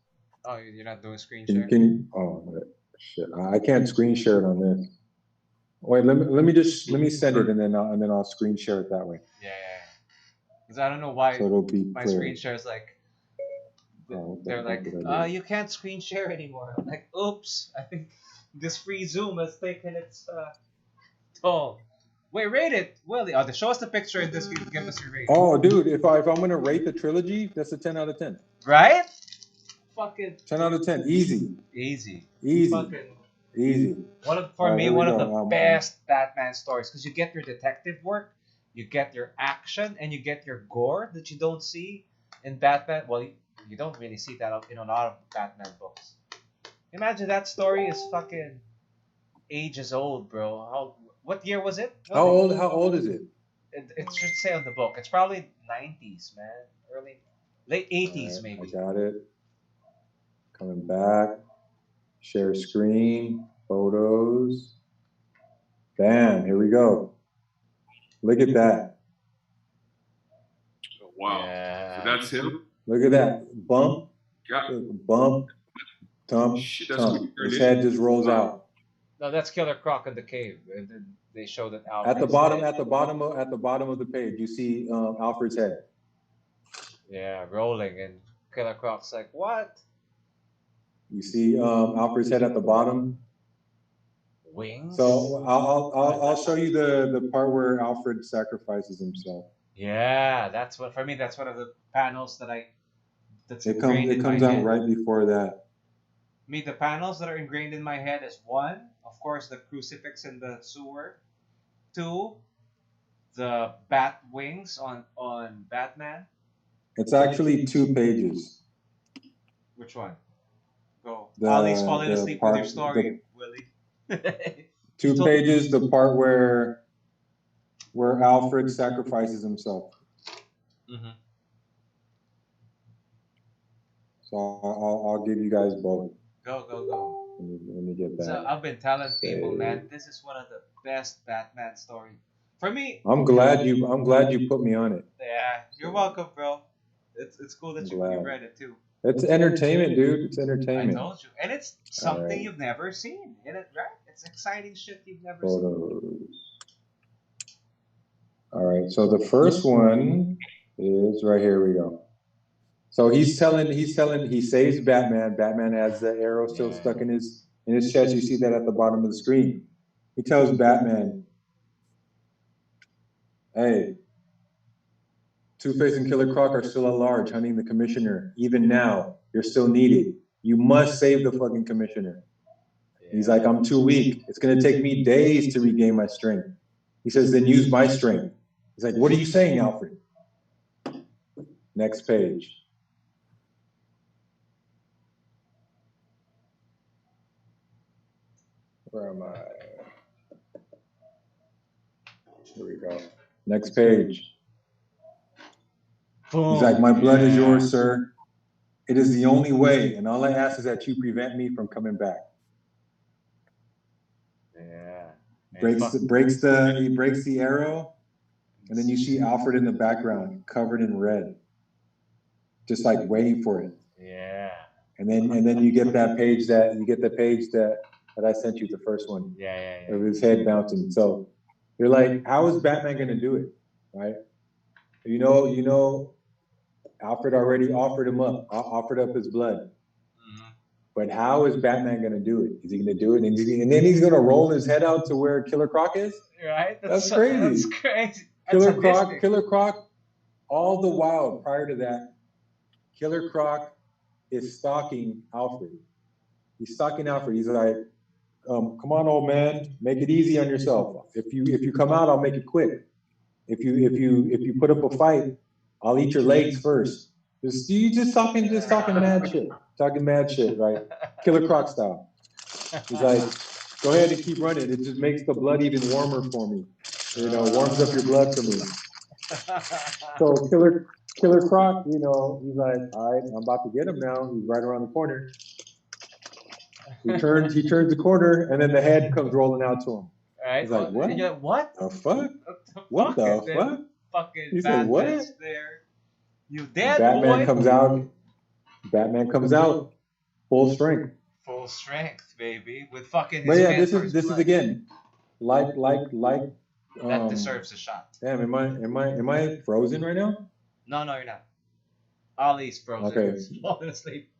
Oh, you're not doing screen share? Oh, shit. I can't screen share it on this. Wait, let me send it and then I'll screen share it that way. Yeah. Because I don't know why my screen share is like, they're like, you can't screen share anymore. I'm like, oops, I think this free Zoom has taken its toll. Wait, rate it, Willie. Oh, show us the picture in this. Give us your rating. Oh, dude, if I'm gonna rate the trilogy, that's a 10 out of 10. Right? Fucking 10 out of 10. Easy. Fucking easy. One of the best Batman stories, because you get your detective work, you get your action, and you get your gore that you don't see in Batman. Well, you don't really see that in a lot of Batman books. Imagine that story is fucking ages old, bro. What year was it? How old is it? It should say on the book. It's probably 90s, man. Late 80s, maybe. I got it. Coming back. Share screen. Photos. Bam. Here we go. Look at that. Oh, wow. Yeah. So that's him? Look at that. Bump. Bump. Thump. Thump. His head just rolls out. No, that's Killer Croc in the cave. And then they show that Alfred. At the bottom of the page, you see Alfred's head. Yeah, rolling, and Killer Croc's like, "What?" You see Alfred's head at the bottom. Wings. So I'll show you the part where Alfred sacrifices himself. Yeah, that's one of the panels that it comes out right before that. The panels that are ingrained in my head is 1, of course, the crucifix in the sewer. 2, the bat wings on Batman. It's actually 2 pages. Which one? Go. Ollie's falling asleep with your story, Willie. 2 pages, the part where Alfred sacrifices himself. Mm-hmm. So I'll give you guys both. Go. Let me get that. So I've been telling people, man, this is one of the best Batman stories. For me, I'm glad you put me on it. Yeah, you're welcome, bro. It's cool that you read it too. It's entertainment, dude. It's entertainment. I told you, and it's something you've never seen. Right? It's exciting shit you've never seen. All right, so the first one is right here. We go. So he saves Batman. Batman has the arrow still stuck in his chest. You see that at the bottom of the screen. He tells Batman, "Hey, Two-Face and Killer Croc are still at large, hunting the commissioner. Even now, you're still needed. You must save the fucking commissioner." He's like, "I'm too weak. It's gonna take me days to regain my strength." He says, "Then use my strength." He's like, "What are you saying, Alfred?" Next page. Where am I? Here we go. Next page. Boom. He's like, "My blood is yours, sir. It is the only way, and all I ask is that you prevent me from coming back." Yeah. He breaks the arrow, and then you see Alfred in the background, covered in red, just like waiting for it. Yeah. And then you get that page that I sent you, the first one. Yeah. Of his head bouncing. So you're like, how is Batman gonna do it? Right? You know, Alfred already offered up his blood. But how is Batman gonna do it? Is he gonna do it? And then he's gonna roll his head out to where Killer Croc is? Right? That's crazy. That's crazy. Killer Croc, all the while prior to that, Killer Croc is stalking Alfred. He's stalking Alfred. He's like, "Come on, old man, make it easy on yourself. If you come out, I'll make it quick. If you put up a fight, I'll eat your legs first." Just talking mad shit, right? Killer Croc style. He's like, "Go ahead and keep running. It just makes the blood even warmer for me. Warms up your blood for me." So Killer Croc, he's like, "All right, I'm about to get him now. He's right around the corner." He turns the corner, and then the head comes rolling out to him. Right? He's like, "What? Like, what? The fuck? What the fuck?" Fucking He said, "What?" There. You dead, Batman boy? comes out, full strength. Full strength, baby, with fucking. But yeah, this is again, like. That deserves a shot. Damn, am I frozen right now? No, you're not. Ollie's frozen. Okay. He's falling asleep.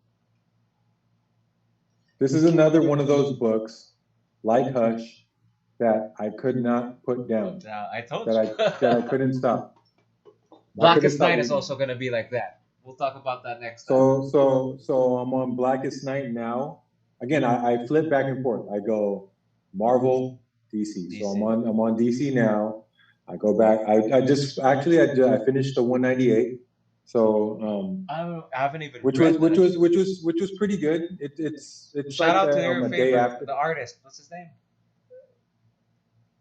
This is another one of those books, like Hush, that I could not put down. I told you. That I couldn't stop. Blackest Night is also going to be like that. We'll talk about that next time. So I'm on Blackest Night now. Again, I flip back and forth. I go Marvel, DC. So I'm on DC now. I go back. I finished the 198. So I haven't even which was pretty good. It's shout out to your favorite, the artist. What's his name?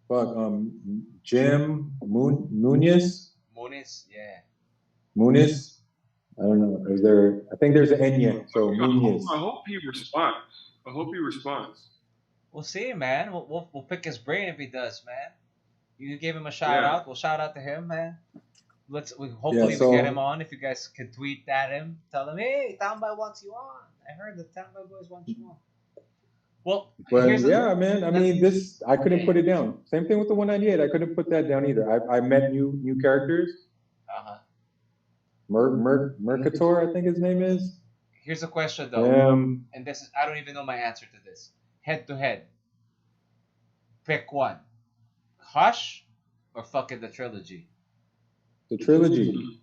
Fuck, Jim Muniz. Muniz, yeah. Muniz. I don't know. I think there's an Enya. So Muniz. I hope he responds. We'll see, man. We'll pick his brain if he does, man. You gave him a shout out. We'll shout out to him, man. Hopefully we get him on. If you guys can tweet at him, tell him, "Hey, Tambay wants you on. I heard the Tambay boys want you on." Well, man. I mean, this I couldn't put it down. Same thing with the 198. I couldn't put that down either. I met new characters. Mercator, I think his name is. Here's a question though, and this is I don't even know my answer to this. Head to head, pick one. Hush or fucking the trilogy? The trilogy.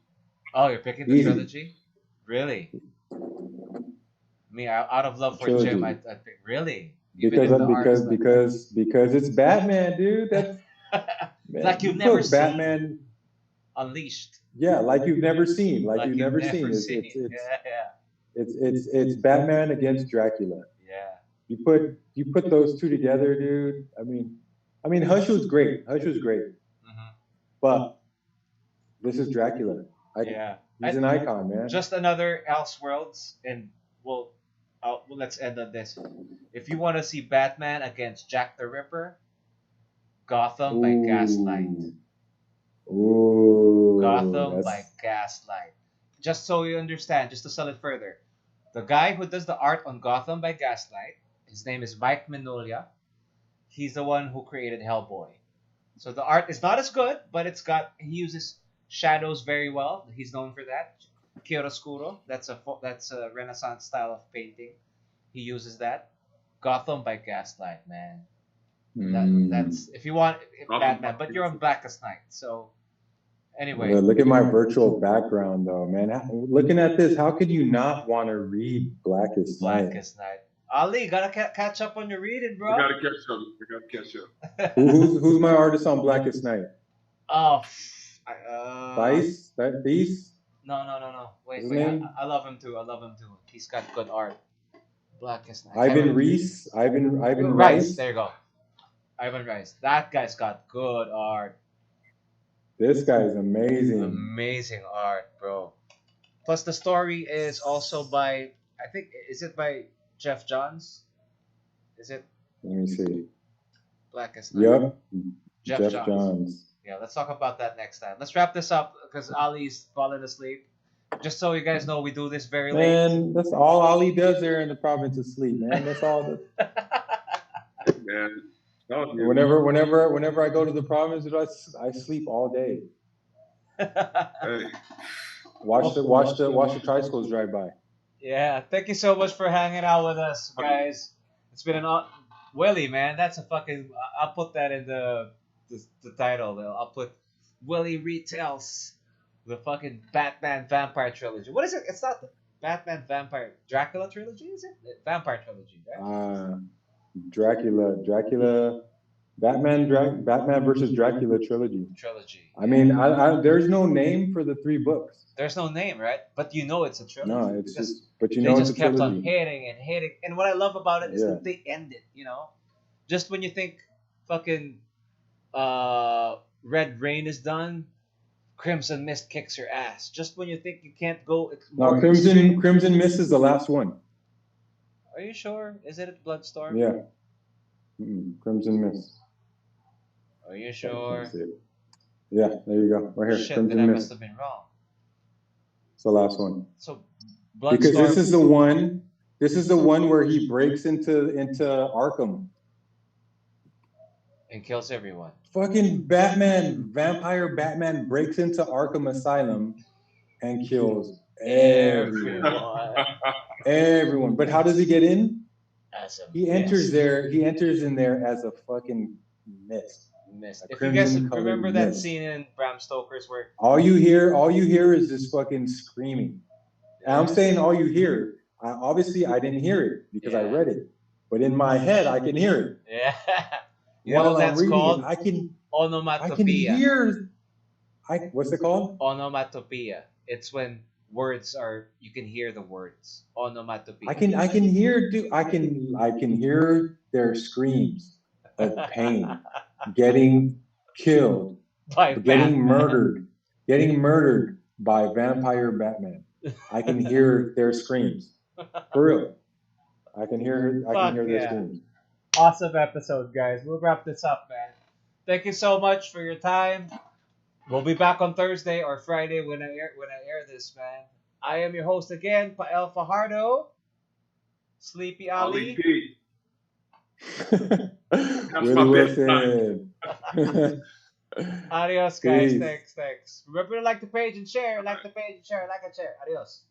Oh, you're picking the trilogy? Really? Me, out of love for Jim, I pick really. Because it's Batman, dude. That's like you've never seen Batman Unleashed. Yeah, like you've never seen. Like you've never seen. It's Batman against Dracula. Yeah. You put those two together, dude. I mean, Hush was great. But this is Dracula. He's an icon, man. Just another Elseworlds, and let's end on this. If you want to see Batman against Jack the Ripper, Gotham by Gaslight. Ooh. Gotham by Gaslight. Just so you understand, just to sell it further, the guy who does the art on Gotham by Gaslight, his name is Mike Mignola. He's the one who created Hellboy. So the art is not as good, but he uses shadows very well. He's known for that. chiaroscuro. That's a Renaissance style of painting. He uses that. Gotham by Gaslight, man. That's if you want Batman, but you're on Blackest Night. So anyway, Look at my virtual background, though, man. Looking at this, how could you not want to read Blackest Night? Blackest Night. Ali, gotta catch up on your reading, bro. We gotta catch up. We gotta catch up. Who's my artist on Blackest Night? Oh, Vice? That Beast? No. Wait. I love him too. He's got good art. Blackest Night. Ivan Reis. Ivan Rice. There you go. Ivan Rice. That guy's got good art. This guy is amazing. Amazing art, bro. Plus the story is also by I think is it by Jeff Johns? Is it? Let me see. Blackest Night. Yep. Jeff Johns. Johns. Yeah, let's talk about that next time. Let's wrap this up because Ali's falling asleep. Just so you guys know, we do this very late. Man, that's all Ali does there in the province is sleep, man. That's all. Man. Whenever I go to the province, I sleep all day. Hey. Watch the tricycles drive by. Yeah, thank you so much for hanging out with us, guys. It's been Willie, man. That's a fucking. I'll put that in the title. I'll put Willie retells the fucking Batman Vampire Trilogy. What is it? It's not the Batman Vampire Dracula Trilogy, is it? The Vampire Trilogy, right? Dracula, Batman versus Dracula trilogy. I Yeah. mean, there's no name for the 3 books. There's no name, right? But you know it's a trilogy. No, it's just, but they it's just a kept trilogy. on hitting and hitting. And what I love about it is Yeah. that they end it, Just when you think fucking Red Rain is done, Crimson Mist kicks your ass. Just when you think you can't go No, Crimson Mist is the last one. Are you sure? Is it at Bloodstorm? Yeah. Crimson Mist. Are you sure? Yeah, there you go. Right here. Shit, Crimson then I Mist. must have been wrong. It's the last one. So Because Bloodstorm. this is the one where he breaks into Arkham. And kills everyone. Fucking vampire Batman breaks into Arkham Asylum and kills everyone. Everyone. But how does he get in? He enters in there as a fucking mist. If you guys remember that scene in Bram Stoker's where all you hear is this fucking screaming. And I'm saying all you hear. Obviously, I didn't hear it because I read it, but in my head, I can hear it. Yeah. You know what that's called? I can onomatopoeia. hear. What's it called? Onomatopoeia. It's when you can hear the words. Onomatopoeia. I can hear. I can hear their screams of pain, getting killed, getting murdered by vampire Batman. I can hear their screams. For real. I can hear their screams. Awesome episode, guys. We'll wrap this up, man. Thank you so much for your time. We'll be back on Thursday or Friday when I air this, man. I am your host again, Pael Fajardo, Sleepy Ali. Willie. Adios, guys. Thanks. Remember to like the page and share. Adios.